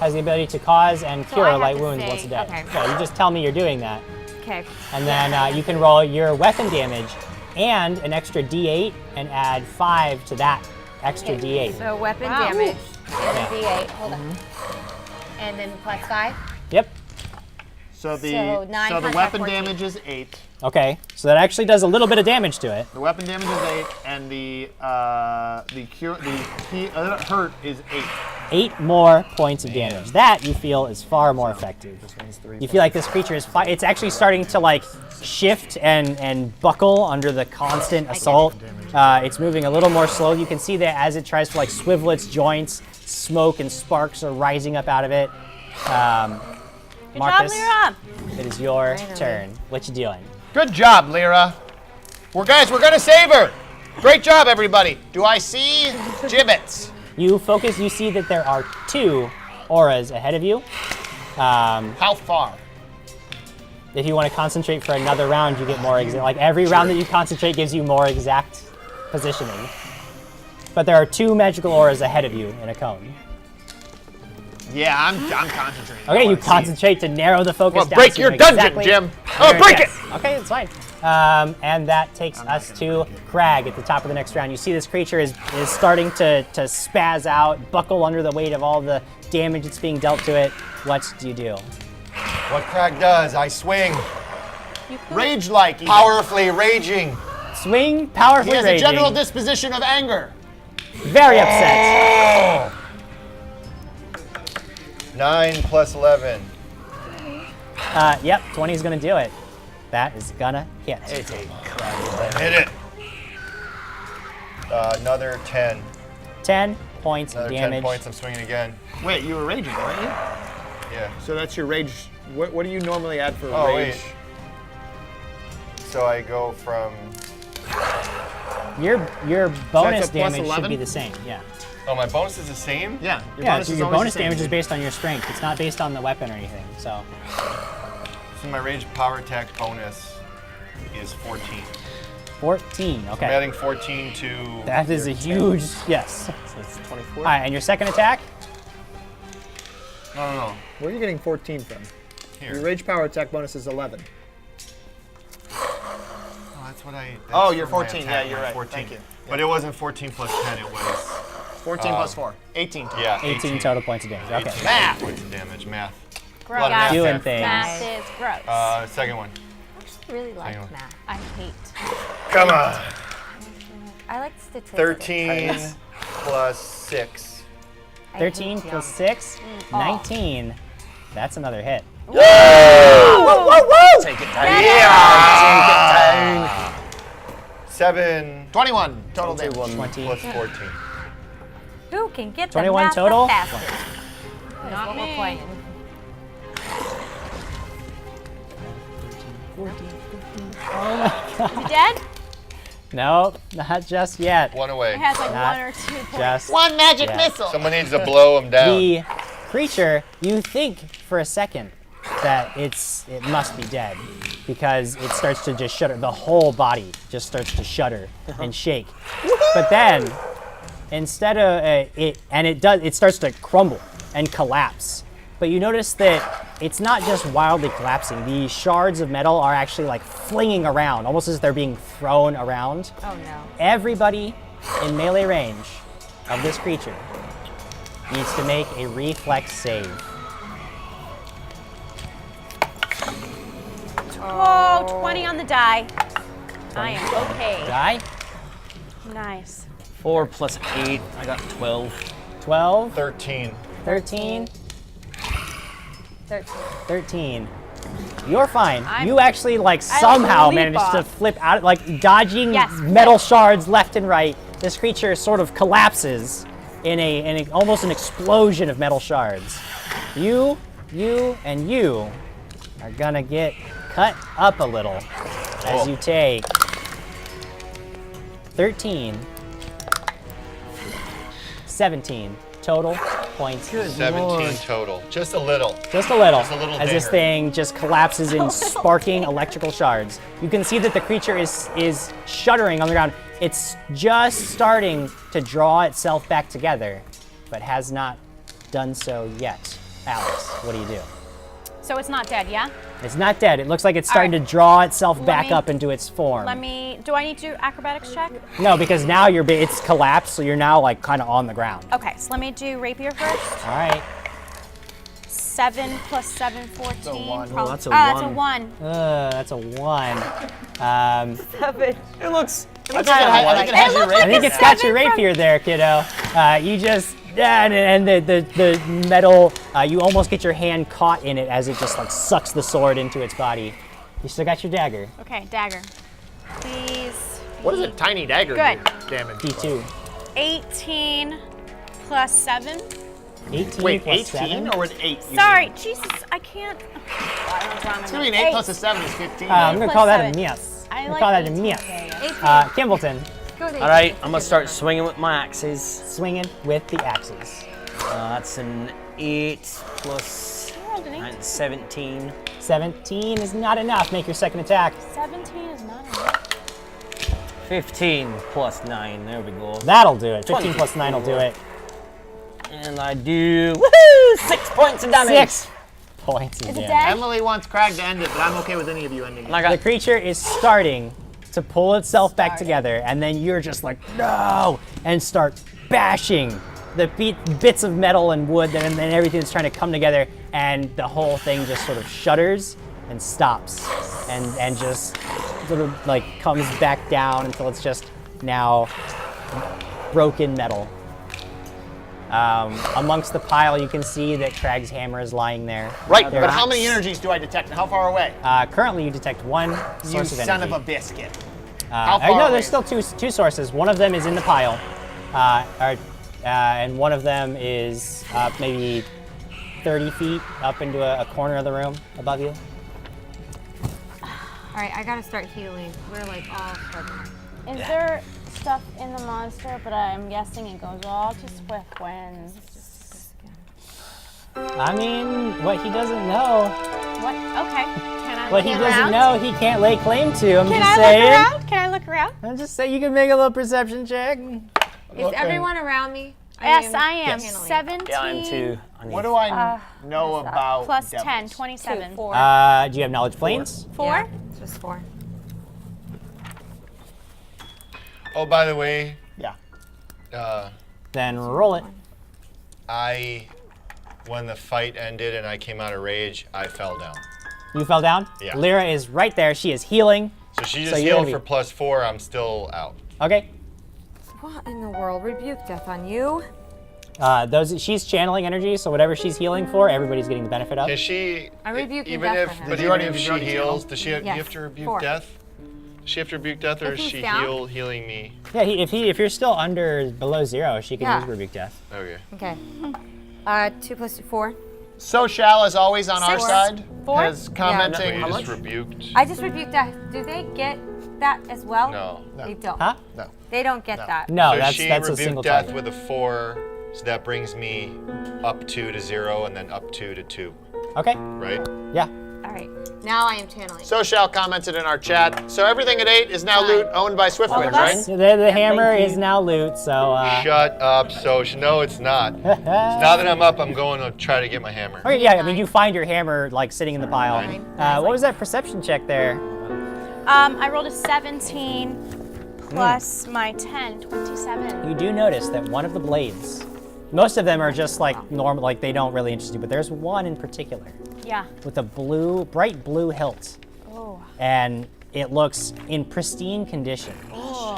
Speaker 1: has the ability to cause and
Speaker 3: So I
Speaker 1: cure
Speaker 3: have
Speaker 1: light
Speaker 3: to
Speaker 1: wounds
Speaker 3: say-
Speaker 1: once a day.
Speaker 3: okay.
Speaker 1: So you just tell me you're doing that,
Speaker 3: Okay.
Speaker 1: and then you can roll your weapon damage and an extra D8 and add 5 to that extra D8.
Speaker 3: So weapon
Speaker 6: Wow.
Speaker 3: damage.
Speaker 1: Yeah.
Speaker 7: D8. Hold on. And then plus 5.
Speaker 1: Yep.
Speaker 2: So the
Speaker 7: So 9
Speaker 2: so the
Speaker 7: plus
Speaker 2: weapon
Speaker 7: 14.
Speaker 2: damage is 8.
Speaker 1: Okay, so that actually does a little bit of damage to it.
Speaker 2: The weapon damage is 8, and the hurt is 8.
Speaker 1: 8 more points of damage. That you feel is far more effective. You feel like this creature is it's actually starting to like shift and buckle under the constant assault. It's moving a little more slow. You can see that as it tries to like swivel its joints, smoke and sparks are rising up out of it.
Speaker 6: Good
Speaker 1: Markus,
Speaker 6: job, Lyra.
Speaker 1: it is your turn. What you doing?
Speaker 2: Good job, Lyra. We're gonna save her. Great job, everybody. Do I see gibbets?
Speaker 1: You focus. You see that there are 2 auras ahead of you.
Speaker 2: How far?
Speaker 1: If you want to concentrate for another round, you get more exact. Like every round that you concentrate gives you more exact positioning. But there are 2 magical auras ahead of you in a cone.
Speaker 2: Yeah, I'm concentrating.
Speaker 1: Okay, you concentrate to narrow the focus
Speaker 2: Well,
Speaker 1: down.
Speaker 2: break
Speaker 1: so you
Speaker 2: your
Speaker 1: know
Speaker 2: dungeon,
Speaker 1: exactly
Speaker 2: Jim.
Speaker 1: where
Speaker 2: Oh, break it!
Speaker 1: is. Okay, it's fine. And that takes us to Krag at the top of the next round. You see this creature is starting to spaz out, buckle under the weight of all the damage that's being dealt to it. What do you do?
Speaker 5: What Krag does, I swing,
Speaker 2: Rage-like. even.
Speaker 5: powerfully raging.
Speaker 1: Swing,
Speaker 2: He
Speaker 1: powerfully
Speaker 2: has a
Speaker 1: raging.
Speaker 2: general disposition of anger.
Speaker 1: Very upset.
Speaker 5: 9 plus 11.
Speaker 1: Yep, 20 is gonna do it. That is gonna hit.
Speaker 5: Hit it. Another 10.
Speaker 1: 10 points of
Speaker 5: Another
Speaker 1: damage.
Speaker 5: 10 points. I'm swinging again.
Speaker 2: Wait, you were raging, weren't you?
Speaker 5: Yeah.
Speaker 2: So that's your rage. What do you normally add for
Speaker 5: Oh,
Speaker 2: rage?
Speaker 5: wait. So I go from.
Speaker 1: Your bonus
Speaker 2: plus
Speaker 1: damage should
Speaker 2: 11?
Speaker 1: be the same. Yeah.
Speaker 5: Oh, my bonus is the same?
Speaker 2: Yeah.
Speaker 1: Yeah, so
Speaker 2: is
Speaker 1: your
Speaker 2: always
Speaker 1: bonus
Speaker 2: the same.
Speaker 1: damage is based on your strength. It's not based on the weapon or anything. So
Speaker 5: So my rage power attack bonus is 14.
Speaker 1: 14.
Speaker 5: I'm
Speaker 1: Okay.
Speaker 5: adding 14 to.
Speaker 1: That is a huge yes.
Speaker 2: So it's 24.
Speaker 1: All right, and your second attack?
Speaker 5: No.
Speaker 2: Where are you getting 14 from?
Speaker 5: Here.
Speaker 2: Your rage power attack bonus is 11.
Speaker 5: Oh, that's what I. That's
Speaker 2: Oh, you're
Speaker 5: for my
Speaker 2: 14.
Speaker 5: attack,
Speaker 2: Yeah, you're
Speaker 5: my
Speaker 2: right.
Speaker 5: 14.
Speaker 2: Thank you.
Speaker 5: But it wasn't 14 plus 10. It was.
Speaker 2: 14 plus 4. 18 total.
Speaker 5: Yeah.
Speaker 1: 18 total points of damage. Okay.
Speaker 5: 18
Speaker 2: Math.
Speaker 5: points of damage. Math.
Speaker 6: Gross.
Speaker 5: Lot of math
Speaker 1: Doing
Speaker 5: there.
Speaker 1: things.
Speaker 6: Math is gross.
Speaker 5: Second one.
Speaker 7: I really like
Speaker 5: Hang on.
Speaker 7: math.
Speaker 6: I hate.
Speaker 5: Come on.
Speaker 3: I like statistics.
Speaker 5: 13 plus 6.
Speaker 3: I hate
Speaker 1: 13 plus
Speaker 3: geometry.
Speaker 1: 6, 19. That's another hit.
Speaker 4: Take it down.
Speaker 5: Yeah. 7
Speaker 2: 21 total damage.
Speaker 1: 20.
Speaker 5: plus 14.
Speaker 3: Who can get
Speaker 1: 21
Speaker 3: the math
Speaker 1: total?
Speaker 3: the fastest? That's
Speaker 6: Not
Speaker 3: what
Speaker 6: me.
Speaker 3: we're playing.
Speaker 6: Is he dead?
Speaker 1: No, not just yet.
Speaker 5: One away.
Speaker 6: It has like
Speaker 1: Not
Speaker 6: 1 or 2 points.
Speaker 1: Just
Speaker 2: One magic
Speaker 1: Yeah.
Speaker 2: missile.
Speaker 5: Someone needs to blow him down.
Speaker 1: the creature. You think for a second that it must be dead because it starts to just shudder. The whole body just starts to shudder and shake. But then instead of it starts to crumble and collapse. But you notice that it's not just wildly collapsing. The shards of metal are actually like flinging around, almost as if they're being thrown around.
Speaker 3: Oh no.
Speaker 1: Everybody in melee range of this creature needs to make a reflex save.
Speaker 6: Oh, 20 on the die. I am okay.
Speaker 1: Die.
Speaker 6: Nice.
Speaker 4: 4 plus 8. I got 12.
Speaker 1: 12.
Speaker 5: 13.
Speaker 1: 13.
Speaker 3: 13.
Speaker 1: 13. You're fine.
Speaker 6: I'm-
Speaker 1: You actually like
Speaker 6: I
Speaker 1: somehow
Speaker 6: leap
Speaker 1: managed to
Speaker 6: off.
Speaker 1: flip out, like dodging
Speaker 6: Yes.
Speaker 1: metal shards left and right. This creature sort of collapses in almost an explosion of metal shards. You, and you are gonna get cut up a little as you take 13, 17 total points.
Speaker 5: 17 total. Just a little.
Speaker 1: Just a little,
Speaker 5: Just a little
Speaker 1: as this
Speaker 5: dinger.
Speaker 1: thing just collapses in sparking electrical shards. You can see that the creature is shuddering on the ground. It's just starting to draw itself back together, but has not done so yet. Alex, what do you do?
Speaker 6: So it's not dead, yeah?
Speaker 1: It's not dead. It looks like it's starting
Speaker 6: right.
Speaker 1: to draw itself back
Speaker 6: me-
Speaker 1: up into its form.
Speaker 6: Do I need to do acrobatics check?
Speaker 1: No, because now it's collapsed, so you're now like kind of on the ground.
Speaker 6: Okay, so let me do rapier first.
Speaker 1: All right.
Speaker 6: 7 plus 7, 14.
Speaker 2: a one.
Speaker 4: Oh, that's a
Speaker 6: That's a
Speaker 4: 1.
Speaker 6: 1.
Speaker 1: That's a 1.
Speaker 4: It looks.
Speaker 2: I think it has your
Speaker 1: I think it's got your rapier there, kiddo. You just and the metal. You almost get your hand caught in it as it just like sucks the sword into its body. You still got your dagger.
Speaker 6: Okay, dagger. Please.
Speaker 2: What does a tiny dagger
Speaker 6: Good.
Speaker 2: do damage?
Speaker 1: D2.
Speaker 6: 18 plus 7.
Speaker 1: 18
Speaker 2: Wait,
Speaker 1: plus
Speaker 2: 18
Speaker 1: 7.
Speaker 2: or was 8?
Speaker 6: Sorry, Jesus, I can't.
Speaker 2: It's gonna be an 8 plus a 7 is 15.
Speaker 1: I'm gonna
Speaker 6: plus
Speaker 1: call that a
Speaker 6: 7.
Speaker 1: miss.
Speaker 6: I
Speaker 1: I'm gonna
Speaker 6: like
Speaker 1: call that a
Speaker 6: 18.
Speaker 1: miss.
Speaker 3: 18.
Speaker 1: Kimbleton,
Speaker 3: Go to
Speaker 4: All right, I'm gonna start swinging with my axes.
Speaker 1: swinging with the axes.
Speaker 4: That's an 8 plus
Speaker 6: I rolled an 8.
Speaker 4: 9, 17.
Speaker 1: 17 is not enough. Make your second attack.
Speaker 6: 17 is not enough.
Speaker 4: 15 plus 9. There we go.
Speaker 1: That'll do it. 15 plus 9 will do it.
Speaker 4: And I do woohoo 6 points of damage.
Speaker 1: 6 points of
Speaker 6: Is it
Speaker 1: damage.
Speaker 6: dead?
Speaker 2: Emily wants Krag to end it, but I'm okay with any of you ending it.
Speaker 4: And I
Speaker 1: The
Speaker 4: got
Speaker 1: creature is starting to pull itself back together, and then you're just like, no, and start bashing the bits of metal and wood and then everything that's trying to come together, and the whole thing just sort of shudders and stops and just sort of like comes back down until it's just now broken metal. Amongst the pile, you can see that Krag's hammer is lying there.
Speaker 2: Right,
Speaker 1: There
Speaker 2: but
Speaker 1: are-
Speaker 2: how many energies do I detect and how far away?
Speaker 1: Currently, you detect one
Speaker 2: You
Speaker 1: source of energy.
Speaker 2: son of a biscuit. How far
Speaker 1: No,
Speaker 2: away?
Speaker 1: there's still two sources. One of them is in the pile, and one of them is maybe 30 feet up into a corner of the room above you.
Speaker 7: All right, I gotta start healing. We're like all struggling.
Speaker 6: Is there stuff in the monster, but I'm guessing it goes all to Swift when.
Speaker 1: I mean, what he doesn't know,
Speaker 6: What? Okay. Can I
Speaker 1: what
Speaker 6: look
Speaker 1: he
Speaker 6: around?
Speaker 1: doesn't know, he can't lay claim to. I'm
Speaker 6: Can
Speaker 1: just
Speaker 6: I
Speaker 1: saying.
Speaker 6: look around? Can I look around?
Speaker 1: I'm just saying you can make a little perception check.
Speaker 7: Is everyone around me?
Speaker 6: Yes, I am.
Speaker 1: Yes.
Speaker 6: 17
Speaker 4: yeah, I'm 2.
Speaker 2: What do I know about
Speaker 6: plus
Speaker 2: devils?
Speaker 6: 10, 27.
Speaker 7: 4.
Speaker 1: Do you have knowledge planes?
Speaker 6: 4?
Speaker 7: Yeah, it's just 4.
Speaker 5: Oh, by the way,
Speaker 2: Yeah.
Speaker 1: Then roll it.
Speaker 5: when the fight ended and I came out of rage, I fell down.
Speaker 1: You fell down?
Speaker 5: Yeah.
Speaker 1: Lyra is right there. She is healing.
Speaker 5: So she
Speaker 1: So
Speaker 5: just
Speaker 1: you're
Speaker 5: healed
Speaker 1: gonna
Speaker 5: for
Speaker 1: be-
Speaker 5: +4. I'm still out.
Speaker 1: Okay.
Speaker 7: What in the world? Rebuke death on you.
Speaker 1: She's channeling energy, so whatever she's healing for, everybody's getting the benefit of.
Speaker 5: Is she?
Speaker 7: I rebuke
Speaker 5: even
Speaker 7: death
Speaker 5: if,
Speaker 7: for him.
Speaker 5: but
Speaker 2: Did you already-
Speaker 5: even if
Speaker 2: did you
Speaker 5: she
Speaker 2: already
Speaker 5: heals,
Speaker 2: channel?
Speaker 5: does she? Do you
Speaker 7: Yes,
Speaker 5: have to rebuke
Speaker 7: 4.
Speaker 5: death? Does she have to rebuke death, or
Speaker 7: If
Speaker 5: is
Speaker 7: he's
Speaker 5: she
Speaker 7: down?
Speaker 5: healing me?
Speaker 1: Yeah, if you're still below 0, she can
Speaker 7: Yeah.
Speaker 1: use rebuke death.
Speaker 5: Okay.
Speaker 7: Okay. 2 plus 2, 4.
Speaker 2: So Shal, as always, on our
Speaker 6: 6.
Speaker 2: side,
Speaker 6: 4?
Speaker 2: is
Speaker 5: Wait,
Speaker 2: commenting
Speaker 5: you
Speaker 2: how
Speaker 5: just
Speaker 2: much?
Speaker 5: rebuked?
Speaker 7: I just rebuked death. Do they get that as well?
Speaker 5: No.
Speaker 7: They don't.
Speaker 1: Huh?
Speaker 2: No.
Speaker 7: They don't get that.
Speaker 1: No,
Speaker 5: So
Speaker 1: that's
Speaker 5: she
Speaker 1: a
Speaker 5: rebuked
Speaker 1: single
Speaker 5: death
Speaker 1: target.
Speaker 5: with a 4, so that brings me up 2 to 0, and then up 2 to 2,
Speaker 1: Okay.
Speaker 5: right?
Speaker 1: Yeah.
Speaker 6: All
Speaker 7: right. Now I am channeling.
Speaker 2: Sochal commented in our chat. So everything at 8 is now loot owned by Swiftwind, right?
Speaker 1: The hammer is now loot, so.
Speaker 5: Shut up, Soch. No, it's not. Now that I'm up, I'm going to try to get my hammer.
Speaker 1: Okay, yeah, I mean, you find your hammer like sitting in the pile. What was that perception check there?
Speaker 6: I rolled a 17 plus my 10, 27.
Speaker 1: You do notice that one of the blades, most of them are just like normal, like they don't really interest you, but there's one in particular
Speaker 6: Yeah.
Speaker 1: with a bright blue hilt.
Speaker 6: Oh.
Speaker 1: And it looks in pristine condition.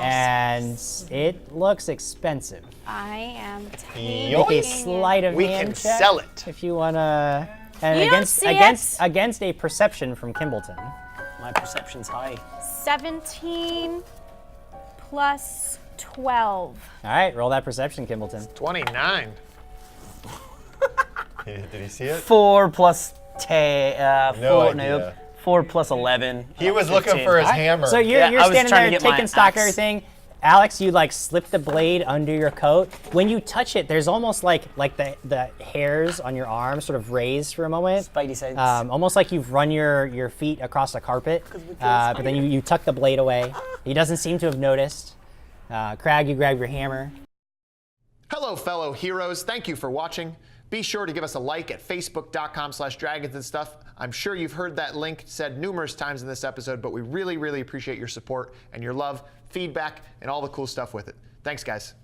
Speaker 1: And it looks expensive.
Speaker 6: I am taking
Speaker 1: Make a
Speaker 6: it.
Speaker 1: sleight of
Speaker 2: We
Speaker 1: hand
Speaker 2: can
Speaker 1: check
Speaker 2: sell it.
Speaker 1: if you wanna. And
Speaker 6: You don't see it.
Speaker 1: against a perception from Kimbleton.
Speaker 4: My perception's high.
Speaker 6: 17 plus 12.
Speaker 1: All right, roll that perception, Kimbleton.
Speaker 2: 29.
Speaker 5: Did he see it?
Speaker 4: 4 plus 10.
Speaker 5: No
Speaker 4: 4,
Speaker 5: idea.
Speaker 4: nope. 4 plus 11.
Speaker 5: He was looking
Speaker 4: 15.
Speaker 5: for his hammer.
Speaker 1: So you're
Speaker 4: Yeah, I was
Speaker 1: standing
Speaker 4: trying to
Speaker 1: there
Speaker 4: get my
Speaker 1: taking stock
Speaker 4: axe.
Speaker 1: of everything. Alex, you like slip the blade under your coat. When you touch it, there's almost like the hairs on your arm sort of raise for a moment.
Speaker 4: Spidey sense.
Speaker 1: Almost like you've run your feet across a carpet. But then you tuck the blade away. He doesn't seem to have noticed. Krag, you grab your hammer.
Speaker 2: Hello, fellow heroes. Thank you for watching. Be sure to give us a like at facebook.com/dragonsandstuff. I'm sure you've heard that link said numerous times in this episode, but we really, really appreciate your support and your love, feedback, and all the cool stuff with it. Thanks, guys.